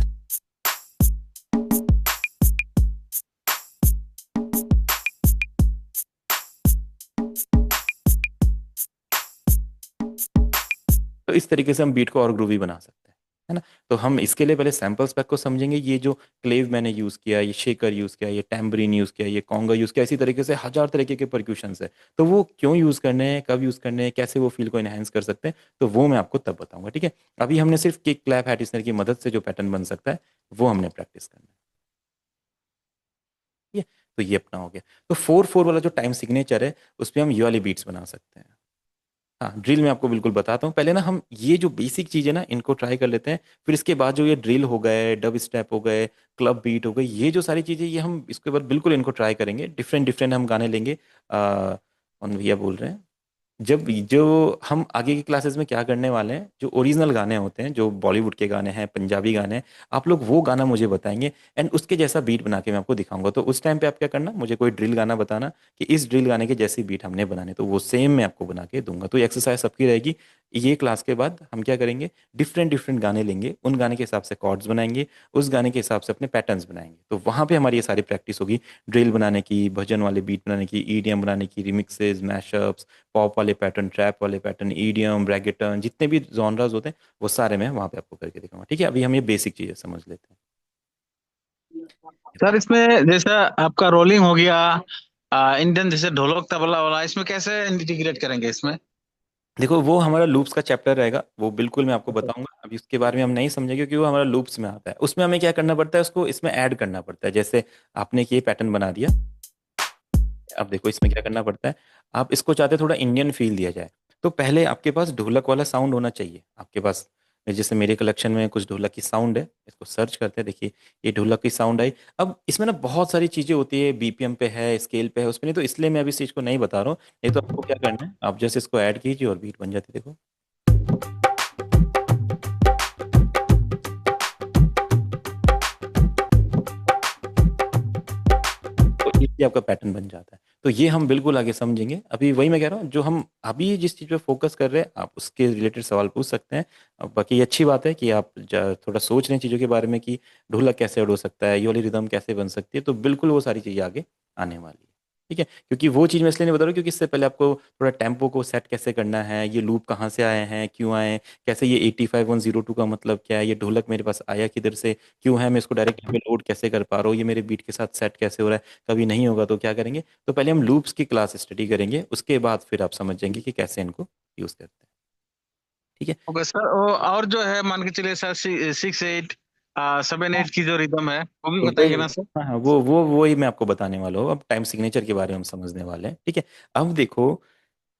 तो इस तरीके से हम बीट को और ग्रूवी बना सकते हैं, है ना। तो हम इसके लिए पहले सैम्पल स्पैक को समझेंगे। ये जो क्लेव मैंने यूज किया, ये शेकर यूज किया, ये टैम्बरीन यूज किया, ये कॉन्गा यूज किया, इसी तरीके से हजार तरीके के परक्यूशंस है। तो वो क्यों यूज करने हैं, कब यूज करने हैं, कैसे वो फील को एनहेंस कर सकते हैं, तो वो मैं आपको तब बताऊंगा। ठीक है, अभी हमने सिर्फ किक क्लैप हैट स्नर की मदद से जो पैटर्न बन सकता है वो हमने प्रैक्टिस करना है। ठीक है, तो ये अपना हो गया। तो 4/4 वाला जो टाइम सिग्नेचर है उस पर हम ये वाली बीट्स बना सकते हैं। हाँ, ड्रिल मैं आपको बिल्कुल बताता हूँ। पहले ना हम ये जो बेसिक चीज़ है ना इनको ट्राई कर लेते हैं। फिर इसके बाद जो ये ड्रिल हो गए, डब स्टेप हो गए, क्लब बीट हो गई, ये जो सारी चीज़ें ये हम इसके बाद बिल्कुल इनको ट्राई करेंगे। डिफरेंट डिफरेंट हम गाने लेंगे। कौन भैया बोल रहे हैं? जब जो हम आगे की क्लासेस में क्या करने वाले हैं, जो ओरिजिनल गाने होते हैं, जो बॉलीवुड के गाने हैं, पंजाबी गाने हैं, आप लोग वो गाना मुझे बताएंगे एंड उसके जैसा बीट बना के मैं आपको दिखाऊंगा। तो उस टाइम पे आप क्या करना, मुझे कोई ड्रिल गाना बताना कि इस ड्रिल गाने के जैसी बीट हमने बनाने, तो वो सेम मैं आपको बना के दूंगा। तो ये एक्सरसाइज सबकी रहेगी। ये क्लास के बाद हम क्या करेंगे, डिफरेंट डिफरेंट गाने लेंगे, उन गाने के हिसाब से कॉर्ड्स बनाएंगे, उस गाने के हिसाब से अपने पैटर्न्स बनाएंगे। तो वहाँ पे हमारी ये सारी प्रैक्टिस होगी, ड्रिल बनाने की, भजन वाले बीट बनाने की, ईडीएम बनाने की, रिमिक्सेस, मैशअप्स, पॉप वाले पैटर्न, ट्रैप वाले पैटर्न, ईडीएम, रैगेटन, जितने भी जॉनराज होते हैं वो सारे मैं वहाँ पे आपको करके दिखाऊंगा। ठीक है, अभी हम ये बेसिक चीज़ें समझ लेते हैं। सर इसमें जैसे आपका रोलिंग हो गया, इंडियन जैसे ढोलक तबला वाला, इसमें कैसे इंटीग्रेट करेंगे इसमें? देखो, वो हमारा लूप्स का चैप्टर रहेगा, वो बिल्कुल मैं आपको बताऊंगा। अभी उसके बारे में हम नहीं समझेंगे क्योंकि वो हमारा लूप्स में आता है। उसमें हमें क्या करना पड़ता है, उसको इसमें ऐड करना पड़ता है। जैसे आपने ये पैटर्न बना दिया, अब देखो इसमें क्या करना पड़ता है। आप इसको चाहते हैं थोड़ा इंडियन फील दिया जाए, तो पहले आपके पास ढोलक वाला साउंड होना चाहिए आपके पास। जैसे मेरे कलेक्शन में कुछ ढोलक की साउंड है, इसको सर्च करते हैं, देखिए ये ढोलक की साउंड आई। अब इसमें ना बहुत सारी चीजें होती है, बीपीएम पे है, स्केल पे है, उसमें नहीं, तो इसलिए मैं अभी इस चीज को नहीं बता रहा हूँ। नहीं तो आपको क्या करना है, आप जैसे इसको ऐड कीजिए और बीट बन जाती है, देखो। तो ये आपका पैटर्न बन जाता है। तो ये हम बिल्कुल आगे समझेंगे। अभी वही मैं कह रहा हूँ, जो हम अभी जिस चीज़ पे फोकस कर रहे हैं, आप उसके रिलेटेड सवाल पूछ सकते हैं। अब बाकी ये अच्छी बात है कि आप थोड़ा सोच रहे हैं चीज़ों के बारे में कि ढोलक कैसे ऐड हो सकता है, ये वाली रिदम कैसे बन सकती है। तो बिल्कुल वो सारी चीज़ें आगे आने वाली है। ठीक है, क्योंकि वो चीज़ मैं इसलिए नहीं बता रहा हूँ क्योंकि इससे पहले आपको थोड़ा टेम्पो को सेट कैसे करना है, ये लूप कहाँ से आए हैं, क्यों आए हैं, कैसे ये 85 102 का मतलब क्या है, ये ढोलक मेरे पास आया किधर से, क्यों है, मैं इसको डायरेक्ट यहाँ पे लोड कैसे कर पा रहा हूँ, ये मेरे बीट के साथ सेट कैसे हो रहा है, कभी नहीं होगा तो क्या करेंगे। तो पहले हम लूप्स की क्लास स्टडी करेंगे, उसके बाद फिर आप समझ जाएंगे कि कैसे इनको यूज करते हैं। ठीक है। ओके सर, और जो है मान के चलिए सर, 6 8 7 हाँ, 8 की जो रिदम है वो भी तो बताएंगे ना सर? हाँ हाँ, वो ही मैं आपको बताने वाला हूँ। अब टाइम सिग्नेचर के बारे में हम समझने वाले हैं। ठीक है। अब देखो,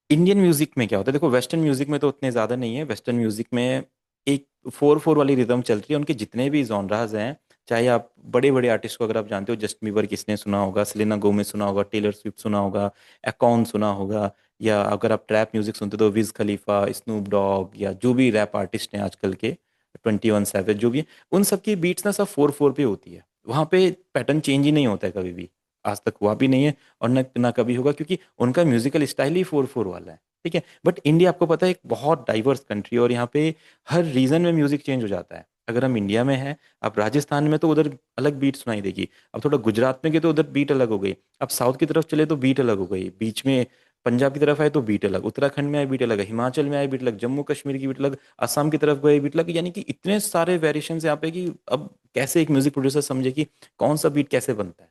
इंडियन म्यूजिक में क्या होता है, देखो वेस्टर्न म्यूजिक में तो उतने ज्यादा नहीं है। वेस्टर्न म्यूजिक में एक 4/4 वाली रिदम चलती है। उनके जितने भी जॉनराज हैं, चाहे आप बड़े बड़े आर्टिस्ट को अगर आप जानते हो, जस्टिन बीबर किसने सुना होगा, सेलेना गोमेज सुना होगा, टेलर स्विफ्ट सुना होगा, एकॉन सुना होगा, या अगर आप ट्रैप म्यूजिक सुनते हो तो विज खलीफा, स्नूप डॉग, या जो भी रैप आर्टिस्ट हैं आजकल के, 21 सैवेज, जो भी है, उन सबकी बीट्स ना सब 4/4 पे होती है। वहाँ पे पैटर्न चेंज ही नहीं होता है कभी भी, आज तक हुआ भी नहीं है और न ना कभी होगा, क्योंकि उनका म्यूजिकल स्टाइल ही 4/4 वाला है। ठीक है। बट इंडिया आपको पता है एक बहुत डाइवर्स कंट्री है, और यहाँ पे हर रीजन में म्यूजिक चेंज हो जाता है। अगर हम इंडिया में हैं, आप राजस्थान में तो उधर अलग बीट सुनाई देगी। अब थोड़ा गुजरात में गए तो उधर बीट अलग हो गई। अब साउथ की तरफ चले तो बीट अलग हो गई, बीच में पंजाब की तरफ आए तो बीट अलग, उत्तराखंड में आए बीट अलग, हिमाचल में आए बीट अलग, जम्मू कश्मीर की बीट अलग, असम की तरफ गए बीट अलग। यानी कि इतने सारे वेरिएशन यहाँ पे कि अब कैसे एक म्यूजिक प्रोड्यूसर समझे कि कौन सा बीट कैसे बनता है।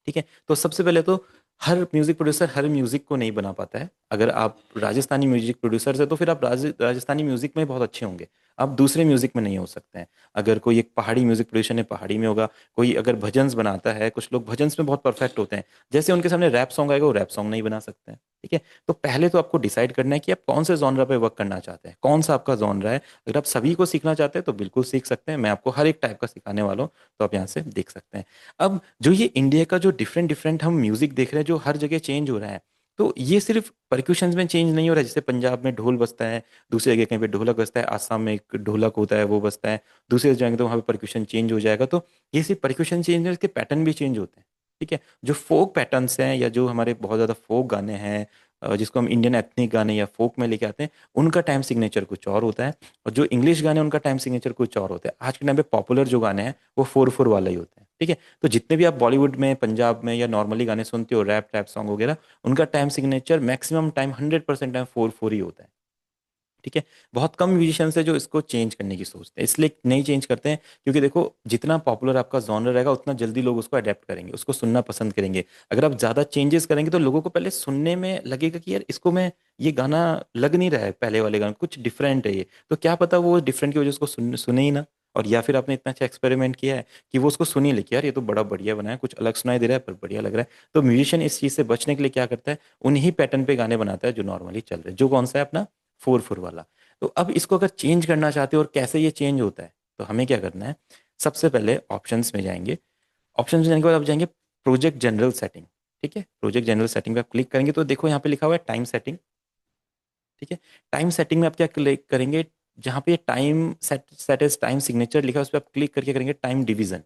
ठीक है। तो सबसे पहले तो हर म्यूजिक प्रोड्यूसर हर म्यूजिक को नहीं बना पाता है। अगर आप राजस्थानी म्यूजिक प्रोड्यूसर है तो फिर आप राजस्थानी म्यूजिक में बहुत अच्छे होंगे, आप दूसरे म्यूजिक में नहीं हो सकते हैं। अगर कोई एक पहाड़ी म्यूजिक प्रोड्यूसर है, पहाड़ी में होगा। कोई अगर भजन्स बनाता है, कुछ लोग भजन्स में बहुत परफेक्ट होते हैं, जैसे उनके सामने रैप सॉन्ग आएगा वो रैप सॉन्ग नहीं बना सकते हैं। ठीक है। तो पहले तो आपको डिसाइड करना है कि आप कौन से जॉनरा पे वर्क करना चाहते हैं, कौन सा आपका जॉनरा है। अगर आप सभी को सीखना चाहते हैं तो बिल्कुल सीख सकते हैं, मैं आपको हर एक टाइप का सिखाने वाला हूँ, तो आप यहाँ से देख सकते हैं। अब जो ये इंडिया का जो डिफरेंट डिफरेंट हम म्यूजिक देख रहे हैं, जो हर जगह चेंज हो रहा है, तो ये सिर्फ परक्यूशंस में चेंज नहीं हो रहा है। जैसे पंजाब में ढोल बजता है, दूसरी जगह कहीं पे ढोलक बजता है, आसाम में एक ढोलक होता है वो बजता है, दूसरी जगह तो वहाँ पे परक्यूशन चेंज हो जाएगा। तो ये सिर्फ परक्यूशन चेंज है, इसके पैटर्न भी चेंज होते हैं। ठीक है। जो फोक पैटर्न्स हैं, या जो हमारे बहुत ज़्यादा फोक गाने हैं, जिसको हम इंडियन एथनिक गाने या फोक में लेके आते हैं, उनका टाइम सिग्नेचर कुछ और होता है। और जो इंग्लिश गाने हैं, उनका टाइम सिग्नेचर कुछ और होता है। आज के टाइम पे पॉपुलर जो गाने हैं वो 4/4 वाला ही होता है। ठीक है। तो जितने भी आप बॉलीवुड में, पंजाब में या नॉर्मली गाने सुनते हो, रैप टैप सॉन्ग वगैरह, उनका time signature maximum time 100% time 4/4 ही होता है। ठीक है। बहुत कम म्यूजिशियंस है जो इसको चेंज करने की सोचते हैं, इसलिए नहीं चेंज करते हैं क्योंकि देखो, जितना पॉपुलर आपका जॉनर रहेगा उतना जल्दी लोग उसको अडेप्ट करेंगे, उसको सुनना पसंद करेंगे। अगर आप ज़्यादा चेंजेस करेंगे तो लोगों को पहले सुनने में लगेगा कि यार इसको मैं, ये गाना लग नहीं रहा है पहले वाले गाना, कुछ डिफरेंट है ये, तो क्या पता वो डिफरेंट की वजह से उसको सुने ही ना। और या फिर आपने इतना अच्छा एक्सपेरिमेंट किया है कि वो उसको सुन ही ले कि यार ये तो बड़ा बढ़िया बना है, कुछ अलग सुनाई दे रहा है पर बढ़िया लग रहा है। तो म्यूजिशियन इस चीज़ से बचने के लिए क्या करता है, उन्हीं पैटर्न पे गाने बनाता है जो नॉर्मली चल रहे हैं, जो कौन सा है अपना 4/4 वाला। तो अब इसको अगर चेंज करना चाहते हो और कैसे ये चेंज होता है, तो हमें क्या करना है, सबसे पहले ऑप्शंस में जाएंगे। ऑप्शंस में जाने के बाद आप जाएंगे प्रोजेक्ट जनरल सेटिंग। ठीक है, प्रोजेक्ट जनरल सेटिंग पे आप क्लिक करेंगे तो देखो यहाँ पे लिखा हुआ है टाइम सेटिंग। ठीक है, टाइम सेटिंग में आप क्या क्लिक करेंगे, जहाँ पे time set as time signature लिखा है उस पर आप क्लिक करके करेंगे टाइम डिवीजन।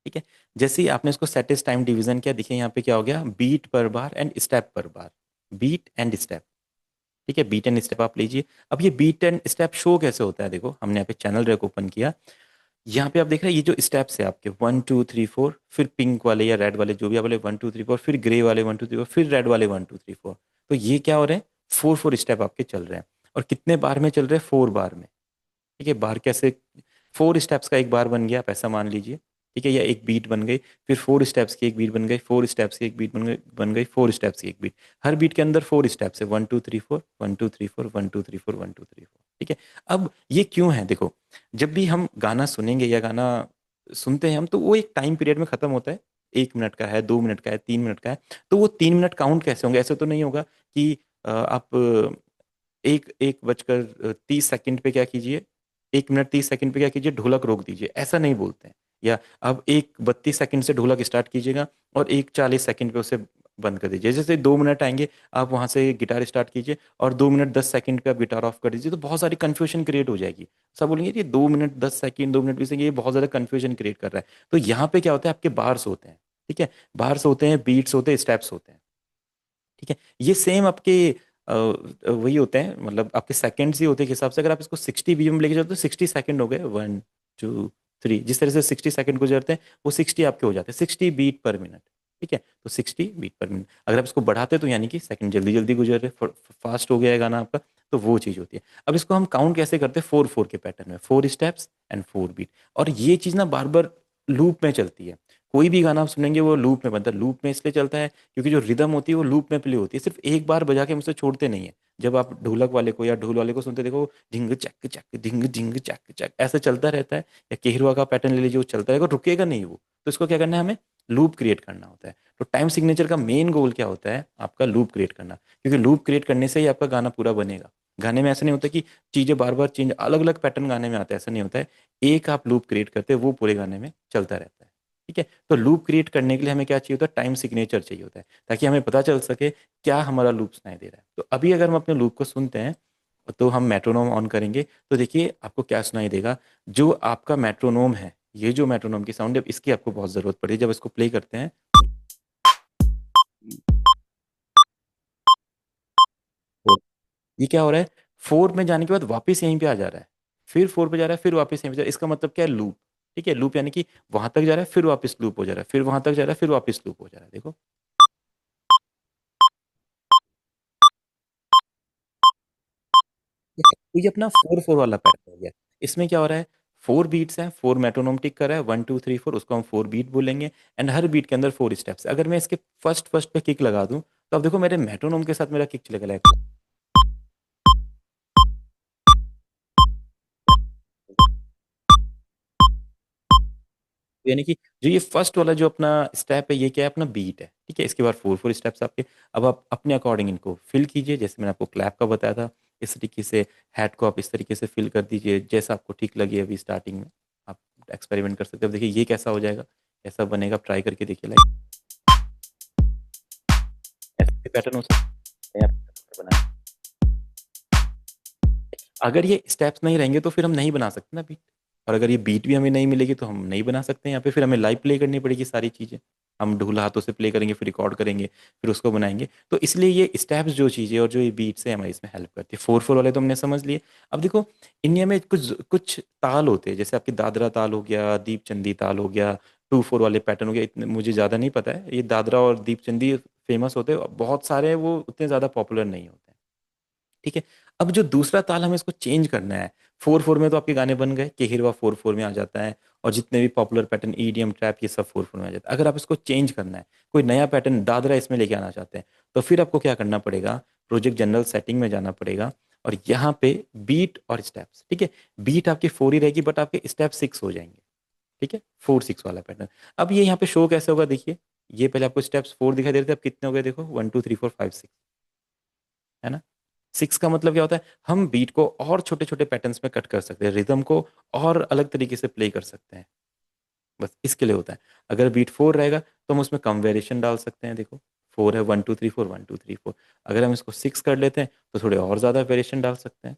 ठीक है, जैसे ही आपने इसको सेट एज टाइम डिवीजन किया, देखिए यहाँ पे क्या हो गया, बीट पर बार एंड स्टेप पर बार, बीट एंड स्टेप। ठीक है, बीट एंड स्टेप आप लीजिए। अब ये बीट एंड स्टेप शो कैसे होता है, देखो हमने यहाँ पे चैनल रैक ओपन किया, यहाँ पे आप देख रहे हैं ये जो स्टेप्स है आपके 1 2 3 4, फिर पिंक वाले या रेड वाले जो भी आप वाले 1 2 3 4, फिर ग्रे वाले 1 2 3 4, फिर रेड वाले 1 2 3 4। तो ये क्या हो रहे हैं, 4 4 स्टेप आपके चल रहे हैं। और कितने बार में चल रहे हैं, 4 बार में। ठीक है, बार कैसे, 4 स्टेप्स का एक बार बन गया, आप ऐसा मान लीजिए। ठीक है, या एक बीट बन गई, फिर 4 स्टेप्स की एक बीट बन गई, 4 स्टेप्स की एक बीट बन गई 4 स्टेप्स की एक बीट। हर बीट के अंदर 4 स्टेप्स है, 1 2 3 4, 1 2 3 4, 1 2 3 4, 1 2 3 4। ठीक है, अब ये क्यों है, देखो जब भी हम गाना सुनेंगे या गाना सुनते हैं हम, तो वो एक टाइम पीरियड में खत्म होता है। 1 मिनट का है, 2 मिनट का है, 3 मिनट का है। तो वो 3 मिनट काउंट कैसे होंगे, ऐसे तो नहीं होगा कि आप एक एक बजकर 30 सेकंड पे क्या कीजिए, 1 मिनट 30 सेकंड पे क्या कीजिए, ढोलक रोक दीजिए, ऐसा नहीं बोलते हैं। या अब 1 32 सेकंड से ढोलक स्टार्ट कीजिएगा और 1 40 सेकंड पे उसे बंद कर दीजिए। जैसे 2 मिनट आएंगे, आप वहां से गिटार स्टार्ट कीजिए और 2 मिनट 10 सेकंड पे आप गिटार ऑफ कर दीजिए, तो बहुत सारी कंफ्यूजन क्रिएट हो जाएगी। सब बोलेंगे ये 2 मिनट 10 सेकंड, 2 मिनट 20 सेकंड, ये बहुत ज्यादा कंफ्यूजन क्रिएट कर रहा है। तो यहाँ पे क्या होता है, आपके बार्स होते हैं। ठीक है, बार्स होते हैं, बीट्स होते हैं, स्टेप्स होते हैं। ठीक है, ये सेम आपके वही होते हैं, मतलब आपके सेकंड्स ही होते हैं के हिसाब से। अगर आप इसको 60 BPM में लेके जाओ तो 60 सेकंड हो गए, 1 2 3, जिस तरह से 60 सेकंड गुजरते हैं वो 60 आपके हो जाते हैं, 60 बीट पर मिनट। ठीक है, तो 60 बीट पर मिनट। अगर आप इसको बढ़ाते तो यानी कि सेकंड जल्दी जल्दी गुजर रहे, फास्ट हो गया है गाना आपका, तो वो चीज़ होती है। अब इसको हम काउंट कैसे करते हैं, 4 4 के पैटर्न में, 4 स्टेप्स एंड 4 बीट। और ये चीज़ ना बार बार लूप में चलती है। कोई भी गाना आप सुनेंगे वो लूप में बनता है। लूप में इसलिए चलता है क्योंकि जो रिदम होती है वो लूप में प्ले होती है, सिर्फ एक बार बजा के मुझसे छोड़ते नहीं है। जब आप ढोलक वाले को या ढोल वाले को सुनते देखो, झिंग चक चक झिंग झिंग चक चक ऐसे चलता रहता है। या केहरवा का पैटर्न ले लीजिए, वो चलता रहेगा, रुकेगा नहीं वो। तो इसको क्या करना है, हमें लूप क्रिएट करना होता है। तो टाइम सिग्नेचर का मेन गोल क्या होता है, आपका लूप क्रिएट करना। क्योंकि लूप क्रिएट करने से ही आपका गाना पूरा बनेगा। गाने में ऐसा नहीं होता कि चीजें बार बार चेंज, अलग अलग पैटर्न गाने में आता है, ऐसा नहीं होता है। एक आप लूप क्रिएट करते हैं, वो पूरे गाने में चलता रहता है। ठीक है, तो लूप क्रिएट करने के लिए हमें क्या चाहिए होता है, टाइम सिग्नेचर चाहिए होता है, ताकि हमें पता चल सके क्या हमारा लूप सुनाई दे रहा है। तो अभी अगर हम अपने लूप को सुनते हैं, तो हम मेट्रोनोम ऑन करेंगे तो देखिए आपको क्या सुनाई देगा। जो आपका मेट्रोनोम है, ये जो मेट्रोनोम की साउंड है, इसकी आपको बहुत जरूरत पड़ी जब इसको प्ले करते हैं। तो ये क्या हो रहा है, 4 में जाने के बाद वापस यहीं पे आ जा रहा है, फिर 4 पे जा रहा है, फिर वापस यहीं पे जा रहा है। इसका मतलब क्या है, लूप। ठीक है, लूप यानी कि वहां तक जा रहा है, फिर वापस लूप हो जा रहा है, फिर वहां तक जा रहा है, फिर वापस लूप हो जा रहा है। देखो, तो ये अपना 4 4 वाला पैटर्न हो गया। इसमें क्या हो रहा है, 4 बीट्स हैं, 4 मेट्रोनोम टिक कर रहा है, 1 2 3 4, उसको हम 4 बीट बोलेंगे। एंड हर बीट के अंदर 4 स्टेप्स। अगर मैं इसके फर्स्ट फर्स्ट पे किक लगा दूं, तो अब देखो मेरे मेट्रोनोम के साथ मेरा किक चलेगा। यानी कि जो ये फर्स्ट वाला जो अपना स्टेप है, ये क्या है, अपना बीट है। ठीक है, इसके बाद 4 4 स्टेप्स आपके। अब आप अपने अकॉर्डिंग इनको फिल कीजिए, जैसे मैंने आपको क्लैप का बताया था, इस तरीके से हैट को आप इस तरीके से फिल कर दीजिए, जैसा आपको ठीक लगे। अभी स्टार्टिंग में आप एक्सपेरिमेंट कर सकते हो। देखिए ये कैसा हो जाएगा, कैसा बनेगा, ट्राई करके देखिए। लाइक ऐसे पैटर्न हो सकते हैं आप बनाए। अगर ये स्टेप्स नहीं रहेंगे तो फिर हम नहीं बना सकते ना बीट। और अगर ये बीट भी हमें नहीं मिलेगी तो हम नहीं बना सकते यहाँ पे, फिर हमें लाइव प्ले करनी पड़ेगी सारी चीज़ें। हम ढूला हाथों से प्ले करेंगे, फिर रिकॉर्ड करेंगे, फिर उसको बनाएंगे। तो इसलिए ये स्टेप्स जो चीज़ें और जो ये बीट्स है हमारी इसमें हेल्प करती है। 4 4 वाले तो हमने समझ लिए। अब देखो, इंडिया में कुछ कुछ ताल होते हैं, जैसे आपकी दादरा ताल हो गया, दीपचंदी ताल हो गया, 2 4 वाले पैटर्न हो गया। इतने मुझे ज़्यादा नहीं पता है, ये दादरा और दीपचंदी फेमस होते हैं बहुत सारे हैं, वो उतने ज़्यादा पॉपुलर नहीं होते हैं। ठीक है, अब जो दूसरा ताल हमें इसको चेंज करना है, 4 4 में तो आपके गाने बन गए, केहिरवा 4 4 में आ जाता है। और जितने भी पॉपुलर पैटर्न, ईडीएम ट्रैप, ये सब 4 4 में आ जाता है। अगर आप इसको चेंज करना है, कोई नया पैटर्न दादरा इसमें लेके आना चाहते हैं, तो फिर आपको क्या करना पड़ेगा, प्रोजेक्ट जनरल सेटिंग में जाना पड़ेगा। और यहाँ पे बीट और स्टेप्स, ठीक है। बीट आपकी 4 ही रहेगी बट आपके स्टेप 6 हो जाएंगे, ठीक है, 4-6 वाला पैटर्न। अब ये यहाँ पे शो कैसे होगा देखिए, ये पहले आपको स्टेप्स 4 दिखाई दे रहे थे, अब कितने हो गए देखो, 1 2 3 4 5 6, है ना। 6 का मतलब क्या होता है, हम बीट को और छोटे छोटे पैटर्न्स में कट कर सकते हैं, रिदम को और अलग तरीके से प्ले कर सकते हैं, बस इसके लिए होता है। अगर बीट 4 रहेगा तो हम उसमें कम वेरिएशन डाल सकते हैं, देखो 4 है, 1 2 3 4 1 2 3 4। अगर हम इसको 6 कर लेते हैं तो थोड़े और ज़्यादा वेरिएशन डाल सकते हैं।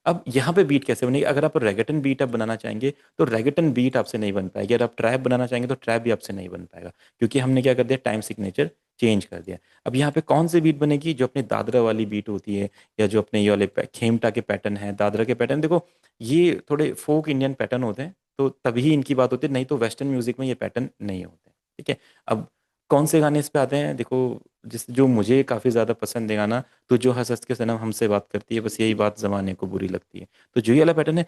अब यहाँ पे बीट कैसे बनेगी, अगर आप रेगेटन बीट आप बनाना चाहेंगे तो रेगेटन बीट आपसे नहीं बन पाएगी, अगर आप ट्रैप बनाना चाहेंगे तो ट्रैप भी आपसे नहीं बन पाएगा, क्योंकि हमने क्या कर दिया, टाइम सिग्नेचर चेंज कर दिया। अब यहाँ पे कौन सी बीट बनेगी, जो अपने दादरा वाली बीट होती है, या जो अपने ये वाले खेमटा के पैटर्न है, दादरा के पैटर्न, देखो ये थोड़े फोक इंडियन पैटर्न होते हैं, तो तभी इनकी बात होती है, नहीं तो वेस्टर्न म्यूजिक में ये पैटर्न नहीं होते, ठीक है। अब कौन से गाने इस पे आते हैं, देखो जिस जो मुझे काफ़ी ज़्यादा पसंद है गाना, तो जो हंस हंस के सनम हमसे बात करती है, बस यही बात जमाने को बुरी लगती है, तो जो ये वाला पैटर्न है,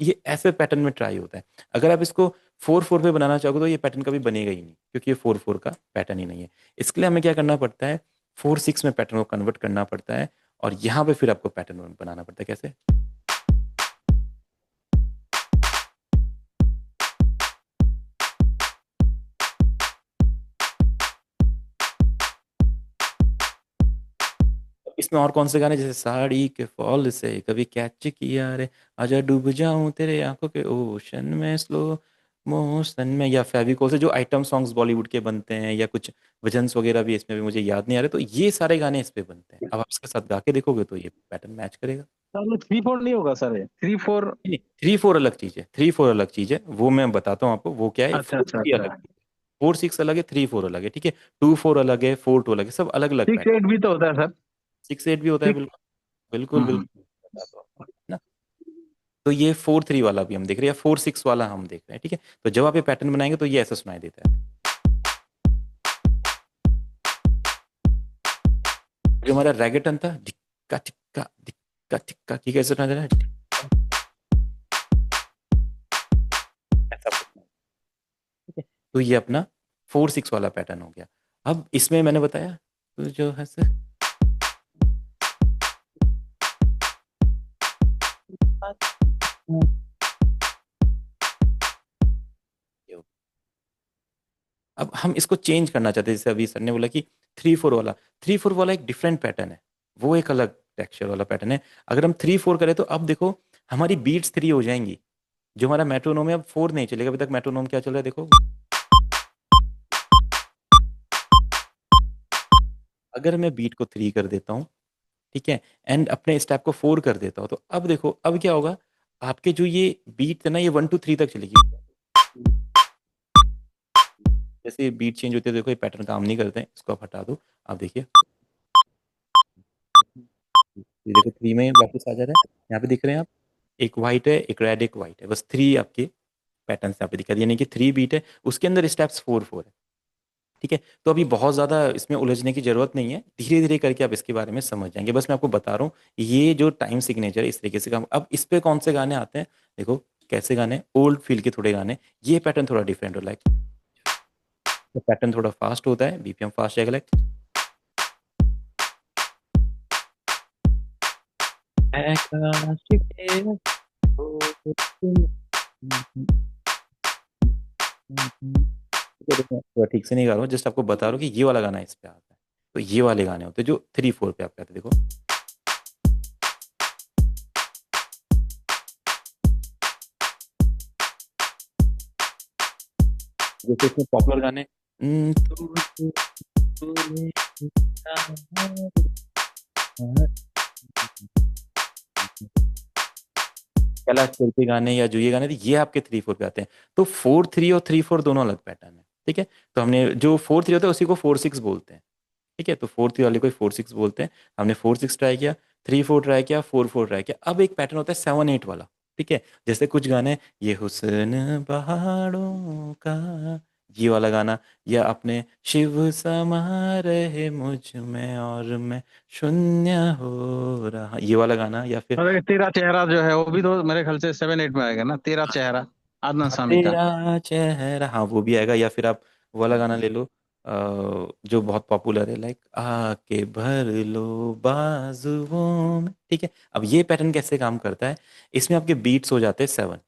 ये ऐसे पैटर्न में ट्राई होता है। अगर आप इसको 4/4 पे बनाना चाहोगे तो ये पैटर्न कभी बनेगा ही नहीं, क्योंकि ये 4/4 का पैटर्न ही नहीं है। इसके लिए हमें क्या करना पड़ता है, 4/6 में पैटर्न को कन्वर्ट करना पड़ता है, और यहाँ पे फिर आपको पैटर्न बनाना पड़ता है। कैसे, इसमें और कौन से गाने, जैसे साड़ी के फॉल से कभी कैच किया रे, आजा डूब जाऊं तेरे आंखों के ओशन में स्लो मोशन में, या फेविकोल से जो आइटम सॉन्ग्स बॉलीवुड के बनते हैं, या कुछ भजन्स वगैरह भी इसमें भी मुझे याद नहीं आ रहे, तो ये सारे गाने इस पे बनते हैं। अब आप इसके साथ गा के देखोगे तो ये पैटर्न मैच करेगा। सर 3/4 नहीं होगा सर, ये 3/4? नहीं, 3/4 अलग चीज है, 3/4 अलग चीज है, वो मैं बताता हूँ आपको वो क्या है। अच्छा 4 अच्छा 3 अलग अच्छा। चीज है, 4/6 अलग है, 3/4 अलग है, ठीक है। 2/4 अलग है, 4/2 अलग है, सब अलग अलग 6/8 भी तो होता है सर। 6/8 भी होता है, 6। बिल्कुल बिल्कुल हम्म। बिल्कुल, बताता हूँ आपको, है ना। तो ये 4/3 वाला भी हम देख रहे हैं, या 4/6 वाला हम देख रहे हैं, ठीक है। तो जब आप ये पैटर्न बनाएंगे तो ये ऐसा सुनाई देता है। जो हमारा रैगेटन था, टिक्का टिक्का टिक्का टिक्का, ठीक है, ऐसा सुनाई दे रहा है, ऐसा कुछ नहीं, ठीक है। तो ये अपना 4/6 वाला पैटर्न हो गया। अब इसमें मैंने बताया, तो जो है सर, अब हम इसको चेंज करना चाहते हैं, जैसे अभी सर ने बोला कि 3/4 वाला, 3/4 वाला एक डिफरेंट पैटर्न है, वो एक अलग टेक्सचर वाला पैटर्न है। अगर हम 3/4 करें तो अब देखो हमारी बीट्स 3 हो जाएंगी, जो हमारा मेट्रोनोम है अब 4 नहीं चलेगा। अभी तक मेट्रोनोम क्या चल रहा है देखो, अगर मैं बीट को 3 कर देता हूँ, ठीक है, एंड अपने स्टेप को 4 कर देता हूँ, तो अब देखो अब क्या होगा, आपके जो ये बीट है ना, ये 1 2 3 तक चलेगी। जैसे बीट चेंज होती है, देखो ये पैटर्न काम नहीं करते हैं, इसको आप हटा दो। आप देखिए, ये देखो 3 में वापस आ जा रहा है, यहाँ पे दिख रहे हैं आप, एक व्हाइट है, एक रेड, एक व्हाइट है, बस 3 आपके पैटर्न यहाँ पे दिखा दिया, यानी कि 3 बीट है, उसके अंदर स्टेप्स 4/4 है, ठीक है। तो अभी बहुत ज़्यादा इसमें उलझने की जरूरत नहीं है, धीरे धीरे करके आप इसके बारे में समझ जाएंगे। बस मैं आपको बता रहा हूँ ये जो टाइम सिग्नेचर है इस तरीके से काम। अब इस पे कौन से गाने आते हैं, देखो कैसे गाने, ओल्ड फील के थोड़े गाने, ये पैटर्न थोड़ा डिफरेंट हो, लाइक तो पैटर्न थोड़ा फास्ट होता है, बीपीएम फास्ट जाएगा, लाइक थोड़ा ठीक से नहीं गा रहा हूँ, जस्ट आपको बता रहा हूँ कि ये वाला गाना इस पे आता है। तो ये वाले गाने होते हैं जो 3/4 पे आप कहते हैं, देखो जैसे इसमें पॉपुलर गाने, तूने कैलाश खेर के गाने, या जो ये गाने थे, ये आपके 3/4 पे आते हैं। तो 4/3 और 3/4 दोनों अलग पैटर्न है, ठीक है। तो हमने जो 4/3 होता है उसी को 4/6 बोलते हैं, ठीक है। तो 4/3 वाले को 4/6 बोलते हैं। हमने 4/6 ट्राई किया, 3/4 ट्राई किया, 4/4 ट्राई किया। अब एक पैटर्न होता है 7/8 वाला, ठीक है। जैसे कुछ गाने, ये हुस्न पहाड़ों का, ये वाला गाना, या अपने शिव समा रहे मुझ में और मैं शून्य हो रहा, ये वाला गाना, या फिर मतलब तेरा चेहरा जो है वो भी तो मेरे ख्याल से 7/8 में आएगा ना, तेरा चेहरा, आदनान हाँ, सामी का। तेरा चेहरा, हाँ वो भी आएगा। या फिर आप वो वाला गाना ले लो, जो बहुत पॉपुलर है, लाइक आके भर लो बाजुओं में, ठीक है। अब ये पैटर्न कैसे काम करता है, इसमें आपके बीट्स हो जाते हैं 7,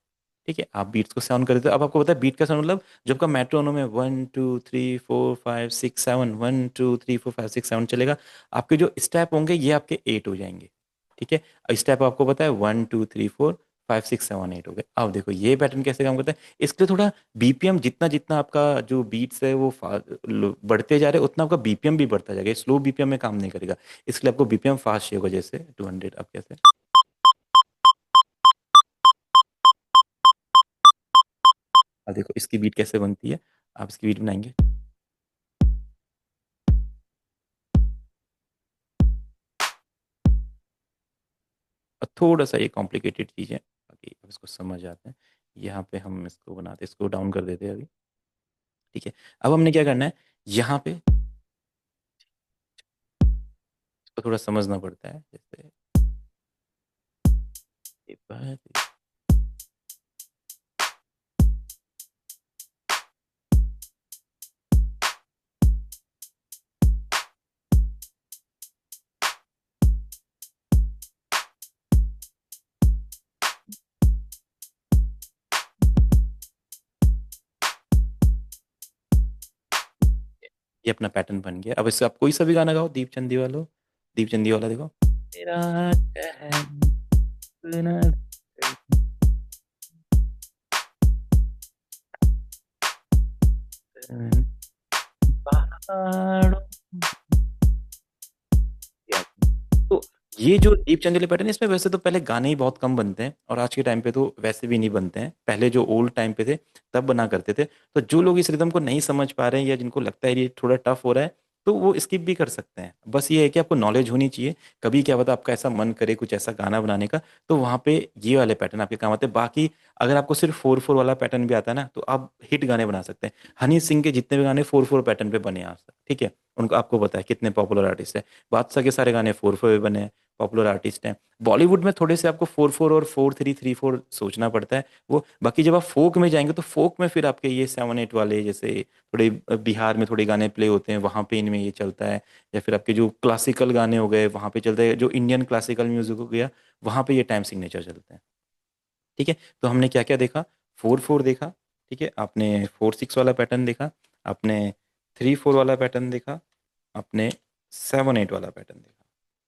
ठीक है। आप बीट्स को साउंड कर देते हो। अब आपको पता है बीट का साउंड मतलब जो आपका मेट्रोनोम में 1 2 3 4 5 6 7, 1 2 3 4 5 6 7 चलेगा, आपके जो स्टेप होंगे ये आपके 8 हो जाएंगे, ठीक है। स्टेप आपको पता है 1 2 3 4 5 6 7 8 हो गए। अब देखो ये पैटर्न कैसे काम करता है, इसके लिए थोड़ा बीपीएम, जितना जितना आपका जो बीट्स है वो बढ़ते जा रहे हैं, उतना आपका बीपीएम भी बढ़ता जाएगा। स्लो बीपीएम में काम नहीं करेगा, इसके लिए आपको बीपीएम फास्ट चाहिए होगा, जैसे 200। अब कैसे, अब देखो इसकी बीट कैसे बनती है, आप इसकी बीट बनाएंगे। और थोड़ा सा ये कॉम्प्लिकेटेड चीज़ है, बाकी अब इसको समझ आते हैं। यहाँ पे हम इसको बनाते, इसको डाउन कर देते हैं अभी, ठीक है। अब हमने क्या करना है, यहाँ पे इसको थोड़ा समझना पड़ता है, जैसे ये ये अपना पैटर्न बन गया। अब इससे आप कोई सा भी गाना गाओ, दीप चंदी वालो, दीप चंदी वाला देखो, तेरा कहना पहाड़ों, तो ये जो दीप चंदेली पैटर्न है, इसमें वैसे तो पहले गाने ही बहुत कम बनते हैं, और आज के टाइम पे तो वैसे भी नहीं बनते हैं। पहले जो ओल्ड टाइम पे थे तब बना करते थे। तो जो लोग इस रिदम को नहीं समझ पा रहे हैं, या जिनको लगता है ये थोड़ा टफ हो रहा है, तो वो स्किप भी कर सकते हैं। बस ये है कि आपको नॉलेज होनी चाहिए। कभी क्या पता आपका ऐसा मन करे कुछ ऐसा गाना बनाने का, तो वहाँ पे ये वाले पैटर्न आपके काम आते हैं। बाकी अगर आपको सिर्फ 4/4 वाला पैटर्न भी आता है ना, तो आप हिट गाने बना सकते हैं। हनी सिंह के जितने भी गाने 4/4 पैटर्न पे बने हैं आज तक, ठीक है। उनको आपको पता है कितने पॉपुलर आर्टिस्ट है। बादशाह के सारे गाने 4/4 पे बने हैं, पॉपुलर आर्टिस्ट हैं। बॉलीवुड में थोड़े से आपको 4/4 और 4/3 3/4 सोचना पड़ता है। वो बाकी जब आप फोक में जाएंगे, तो फोक में फिर आपके ये 7/8 वाले, जैसे थोड़े बिहार में थोड़े गाने प्ले होते हैं, वहाँ पे इनमें ये चलता है। या फिर आपके जो क्लासिकल गाने हो गए, वहाँ पे चलता है। जो इंडियन क्लासिकल म्यूजिक हो गया, वहाँ पे ये टाइम सिग्नेचर चलते हैं, ठीक है। तो हमने क्या क्या देखा, 4/4 देखा, ठीक है। आपने 4/6 वाला पैटर्न देखा, आपने 3/4 वाला पैटर्न देखा, आपने 7/8 वाला पैटर्न देखा,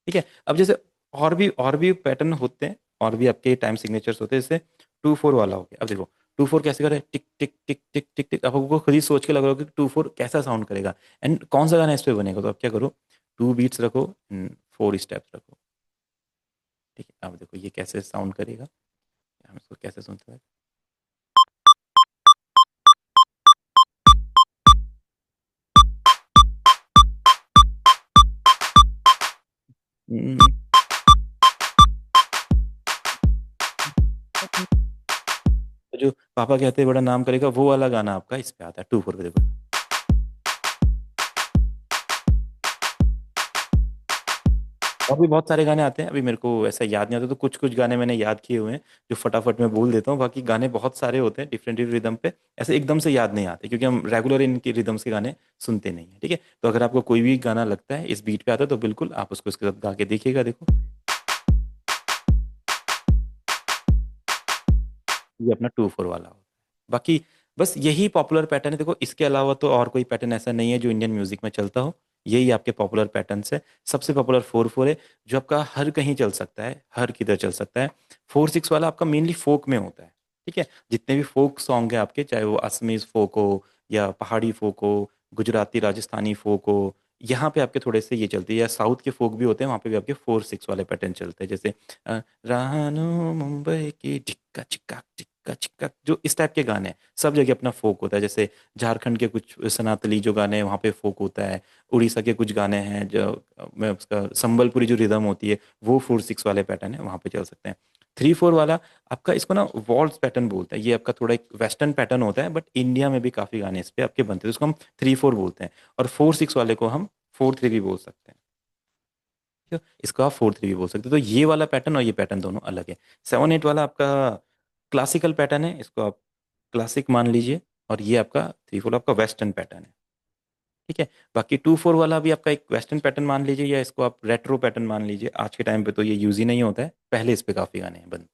ठीक है। अब जैसे और भी पैटर्न होते हैं, और भी आपके टाइम सिग्नेचर्स होते हैं, जैसे 2/4 वाला हो गया। अब देखो 2/4 कैसे करे, टिक टिक टिक टिक टिक टिक। अब आपको खुद ही सोच के लग रहा हो कि 2/4 कैसा साउंड करेगा, एंड कौन सा गाना इस पे बनेगा। तो आप क्या करो, 2 बीट्स रखो, 4 स्टेप्स रखो, ठीक है। अब देखो ये कैसे साउंड करेगा, हम इसको कैसे सुनते हैं। हम्म, तो जो पापा कहते हैं बड़ा नाम करेगा, वो वाला गाना आपका इस पे आता है 2/4 पे, देखो। और भी बहुत सारे गाने आते हैं, अभी मेरे को ऐसा याद नहीं आता, तो कुछ कुछ गाने मैंने याद किए हुए हैं जो फटाफट मैं बोल देता हूँ। बाकी गाने बहुत सारे होते हैं डिफरेंट डिफरेंट रिदम पे, ऐसे एकदम से याद नहीं आते, क्योंकि हम रेगुलर इनकी रिदम्स के गाने सुनते नहीं है, ठीक है। तो अगर आपको कोई भी गाना लगता है इस बीट पे आता है, तो बिल्कुल आप उसको इसके साथ गा के देखिएगा, देखो। ये अपना 2/4 वाला हो। बाकी बस यही पॉपुलर पैटर्न है। देखो इसके अलावा तो और कोई पैटर्न ऐसा नहीं है जो इंडियन म्यूजिक में चलता हो। यही आपके पॉपुलर पैटर्न्स है। सबसे पॉपुलर 4/4 है, जो आपका हर कहीं चल सकता है, हर किधर चल सकता है। 4/6 वाला आपका मेनली फोक में होता है, ठीक है। जितने भी फोक सॉन्ग है आपके, चाहे वो असमीज फोक हो, या पहाड़ी फोक हो, गुजराती राजस्थानी फोक हो, यहाँ पे आपके थोड़े से ये चलती है। या साउथ के फोक भी होते हैं, वहाँ पे भी आपके 4/6 वाले पैटर्न चलते हैं, जैसे रानो मुंबई की टिक्का चिक्का टिक्का चिक्का, जो इस टाइप के गाने हैं। सब जगह अपना फोक होता है। जैसे झारखंड के कुछ सनातली जो गाने हैं, वहाँ पे फोक होता है। उड़ीसा के कुछ गाने हैं जो मैं उसका संबलपुरी जो रिदम होती है, वो 4/6 वाले पैटर्न है, वहाँ पे चल सकते हैं। 3/4 वाला आपका, इसको ना वॉल्स पैटर्न बोलते हैं। ये आपका थोड़ा एक वेस्टर्न पैटर्न होता है, बट इंडिया में भी काफी गाने इस पे आपके बनते हैं, तो उसको हम 3/4 बोलते हैं। और 4/6 वाले को हम 4/3 भी बोल सकते हैं, ठीक है? इसको आप 4/3 भी बोल सकते हो। तो ये वाला पैटर्न और ये पैटर्न दोनों अलग है। 7/8 वाला आपका क्लासिकल पैटर्न है, इसको आप क्लासिक मान लीजिए। और ये आपका 3/4 आपका वेस्टर्न पैटर्न है। ठीक है। बाकी 2/4 वाला भी आपका एक वेस्टर्न पैटर्न मान लीजिए, या इसको आप रेट्रो पैटर्न मान लीजिए। आज के टाइम पे तो ये यूज ही नहीं होता है, पहले इस पे काफ़ी गाने बनते हैं।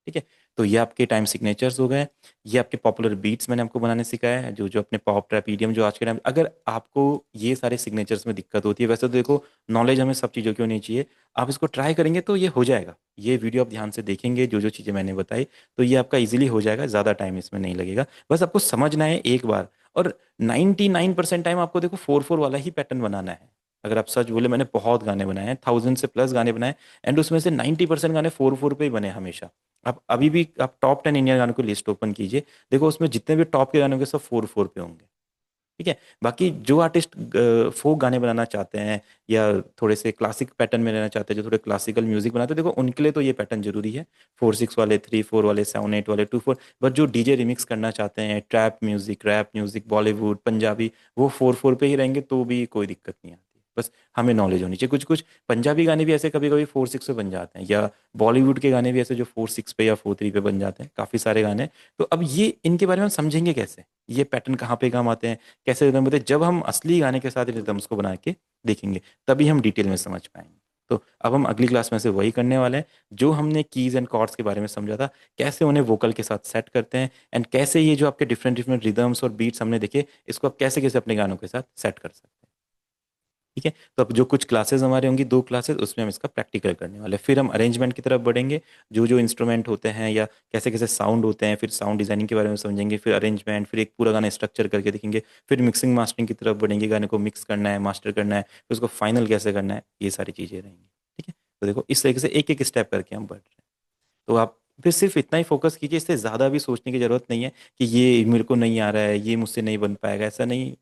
ठीक है। तो ये आपके टाइम सिग्नेचर्स हो गए। ये आपके पॉपुलर बीट्स मैंने आपको बनाने सिखाया है, जो जो अपने पॉप ट्रैप ईडीएम जो आज के टाइम, अगर आपको ये सारे सिग्नेचर्स में दिक्कत होती है, वैसे तो देखो नॉलेज हमें सब चीज़ों की होनी चाहिए। आप इसको ट्राई करेंगे तो ये हो जाएगा। ये वीडियो आप ध्यान से देखेंगे, जो जो चीज़ें मैंने बताई, तो ये आपका इजीली हो जाएगा, ज़्यादा टाइम इसमें नहीं लगेगा। बस आपको समझना है एक बार। और 99% टाइम आपको देखो 4/4 वाला ही पैटर्न बनाना है। अगर आप सच बोले, मैंने बहुत गाने बनाए हैं, 1000 से प्लस गाने बनाए, एंड उसमें से 90% गाने 4/4 पे ही बने हमेशा। आप अभी भी आप टॉप 10 इंडियन गानों की लिस्ट ओपन कीजिए, देखो उसमें जितने भी टॉप के गाने होंगे सब 4/4 पे होंगे। ठीक है। बाकी जो आर्टिस्ट फोक गाने बनाना चाहते हैं, या थोड़े से क्लासिक पैटर्न में रहना चाहते हैं, जो थोड़े क्लासिकल म्यूजिक बनाते हैं, देखो उनके लिए तो ये पैटर्न जरूरी है। 4/6 वाले, 3/4 वाले, 7/8 वाले, 2/4। बट जो डीजे रिमिक्स करना चाहते हैं, trap music, rap music, Bollywood, Punjabi, वो 4/4 पे ही रहेंगे, तो भी कोई दिक्कत नहीं आती। बस हमें नॉलेज होनी चाहिए। कुछ कुछ पंजाबी गाने भी ऐसे कभी कभी 4/6 पे बन जाते हैं, या बॉलीवुड के गाने भी ऐसे जो 4/6 पे या 4/3 पे बन जाते हैं, काफी सारे गाने। तो अब ये इनके बारे में हम समझेंगे कैसे, ये पैटर्न कहाँ पे काम आते हैं, कैसे रिदम होते हैं, जब हम असली गाने के साथ रिदम्स को बना के देखेंगे, तभी हम डिटेल में समझ पाएंगे। तो अब हम अगली क्लास में से वही करने वाले हैं, जो हमने कीज एंड कॉर्ड्स के बारे में समझा था, कैसे उन्हें वोकल के साथ सेट करते हैं, एंड कैसे ये जो आपके डिफरेंट डिफरेंट रिदम्स और बीट्स हमने देखे, इसको आप कैसे कैसे अपने गानों के साथ सेट कर सकते हैं। ठीक है। तो अब जो कुछ क्लासेस हमारे होंगी, 2 क्लासेस, उसमें हम इसका प्रैक्टिकल करने वाले हैं। फिर हम अरेंजमेंट की तरफ बढ़ेंगे, जो जो इंस्ट्रूमेंट होते हैं या कैसे कैसे साउंड होते हैं, फिर साउंड डिजाइनिंग के बारे में समझेंगे, फिर अरेंजमेंट, फिर एक पूरा गाना स्ट्रक्चर करके देखेंगे, फिर मिक्सिंग मास्टरिंग की तरफ बढ़ेंगे, गाने को मिक्स करना है, मास्टर करना है, फिर उसको फाइनल कैसे करना है, ये सारी चीज़ें रहेंगी। ठीक है। तो देखो इस तरीके से एक एक स्टेप करके हम बढ़ रहे हैं। तो आप फिर सिर्फ इतना ही फोकस कीजिए, इससे ज़्यादा भी सोचने की ज़रूरत नहीं है कि ये मेरे को नहीं आ रहा है, ये मुझसे नहीं बन पाएगा, ऐसा नहीं।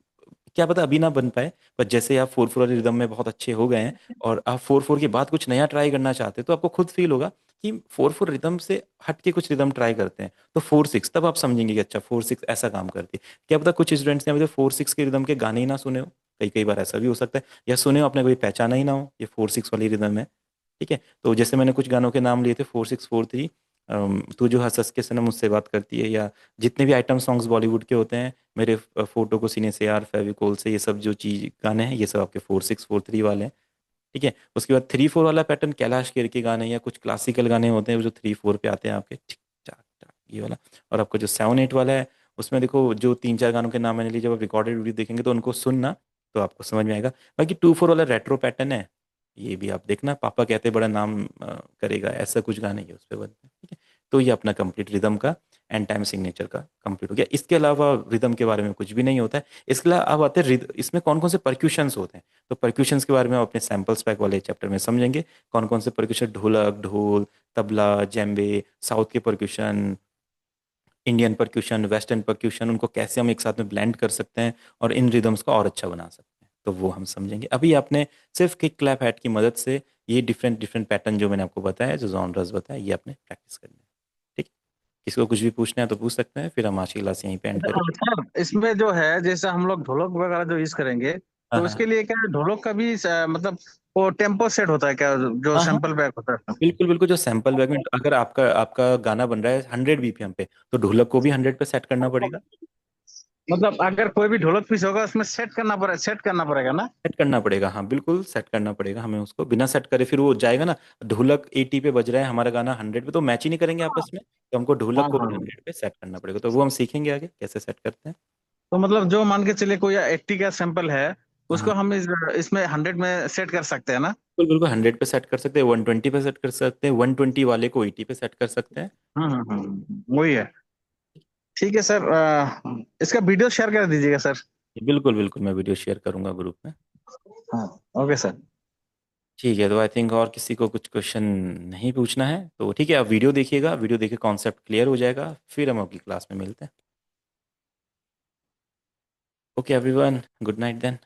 क्या पता अभी ना बन पाए, पर जैसे आप 4/4 वाली रिदम में बहुत अच्छे हो गए हैं, और आप 4/4 के बाद कुछ नया ट्राई करना चाहते हैं, तो आपको खुद फील होगा कि 4/4 रिदम से हट के कुछ रिदम ट्राई करते हैं, तो 4/6, तब आप समझेंगे कि अच्छा 4/6 ऐसा काम करती है। क्या पता कुछ स्टूडेंट्स ने अभी 4/6 के रिदम के गाने ही ना सुने हो, कई कई बार ऐसा भी हो सकता है, या सुने हो आपने, कोई पहचाना ही ना हो ये 4/6 वाली रिदम है। ठीक है। तो जैसे मैंने कुछ गानों के नाम लिए थे, 4/6, 4/3, तू जो हंस हंस के सनम मुझसे बात करती है, या जितने भी आइटम सॉन्ग्स बॉलीवुड के होते हैं, मेरे फोटो को सीने से यार, फेविकोल से, ये सब जो चीज गाने हैं, ये सब आपके 4/6, 4/3 वाले हैं। ठीक है। उसके बाद 3/4 वाला पैटर्न कैलाश खेर के गाने या कुछ क्लासिकल गाने होते हैं, वो जो 3/4 पे आते हैं आपके, ठीक ठाक ठाक, ये वाला। और आपको जो 7/8 वाला है, उसमें देखो जो 3-4 गानों के नाम मैंने लिए, जब आप रिकॉर्डेड वीडियो देखेंगे तो उनको सुनना, तो आपको समझ में आएगा। बाकी 2/4 वाला रेट्रो पैटर्न है, ये भी आप देखना, पापा कहते बड़ा नाम करेगा, ऐसा कुछ गाने ये उस पर बनते हैं। ठीक है। तो ये अपना कंप्लीट रिदम का एंड टाइम सिग्नेचर का कंप्लीट हो गया। इसके अलावा रिदम के बारे में कुछ भी नहीं होता है। इसके अलावा अब आते हैं इसमें कौन कौन से परक्यूशंस होते हैं। तो परक्यूशंस के बारे में हम अपने सैम्पल्स पैक वाले चैप्टर में समझेंगे, कौन कौन से परक्यूशन, ढोलक, ढोल, तबला, जेम्बे, साउथ के percussion, Indian percussion, western percussion, उनको कैसे हम एक साथ में ब्लेंड कर सकते हैं और इन रिदम्स को और अच्छा बना सकते हैं, तो वो हम समझेंगे। अभी आपने सिर्फ किक क्लैप हैट की मदद से ये डिफरेंट डिफरेंट पैटर्न जो मैंने आपको बताया, जो जॉनर्स बताया, ये आपने प्रैक्टिस करनी है। ठीक है। किसी को कुछ भी पूछना है तो पूछ सकते हैं, फिर हम आज की क्लास यहीं पे एंड करें। सर इसमें जो है, जैसे हम लोग ढोलक वगैरह जो यूज करेंगे, हाँ तो हाँ उसके लिए क्या ढोलक का भी मतलब वो टेम्पो सेट होता है क्या, जो हाँ हाँ। सैंपल बैग होता है? बिल्कुल बिल्कुल, जो सैंपल बैग में अगर आपका आपका गाना बन रहा है 100 बीपीएम पे, तो ढोलक को भी 100 पे सेट करना पड़ेगा। मतलब अगर कोई भी ढोलक पीस होगा उसमें सेट करना पड़ेगा ना? सेट करना पड़ेगा, हाँ बिल्कुल सेट करना पड़ेगा हमें उसको। बिना सेट करे फिर वो जाएगा ना, ढोलक 80 पे बज रहा है, हमारा गाना 100 पे, तो मैच ही नहीं करेंगे आपस में। तो हमको ढोलक हाँ को भी हाँ। 100 पे सेट करना पड़ेगा, तो वो हम सीखेंगे आगे कैसे सेट करते हैं। तो मतलब जो मान के चलिए कोई 80 का सैंपल है, उसको हाँ हम इसमें 100 में सेट कर सकते हैं ना? बिल्कुल बिल्कुल, 100 पे सेट कर सकते हैं, 120 पे सेट कर सकते हैं, 120 वाले को 80 पे सेट कर सकते हैं। वही है। ठीक है सर, इसका वीडियो शेयर कर दीजिएगा सर। बिल्कुल बिल्कुल, मैं वीडियो शेयर करूंगा ग्रुप में। हाँ। Okay sir. ठीक है। तो आई थिंक और किसी को कुछ क्वेश्चन नहीं पूछना है, तो ठीक है, आप वीडियो देखिएगा, वीडियो देखिए, कॉन्सेप्ट क्लियर हो जाएगा, फिर हम अगली क्लास में मिलते हैं। Okay everyone, good night then.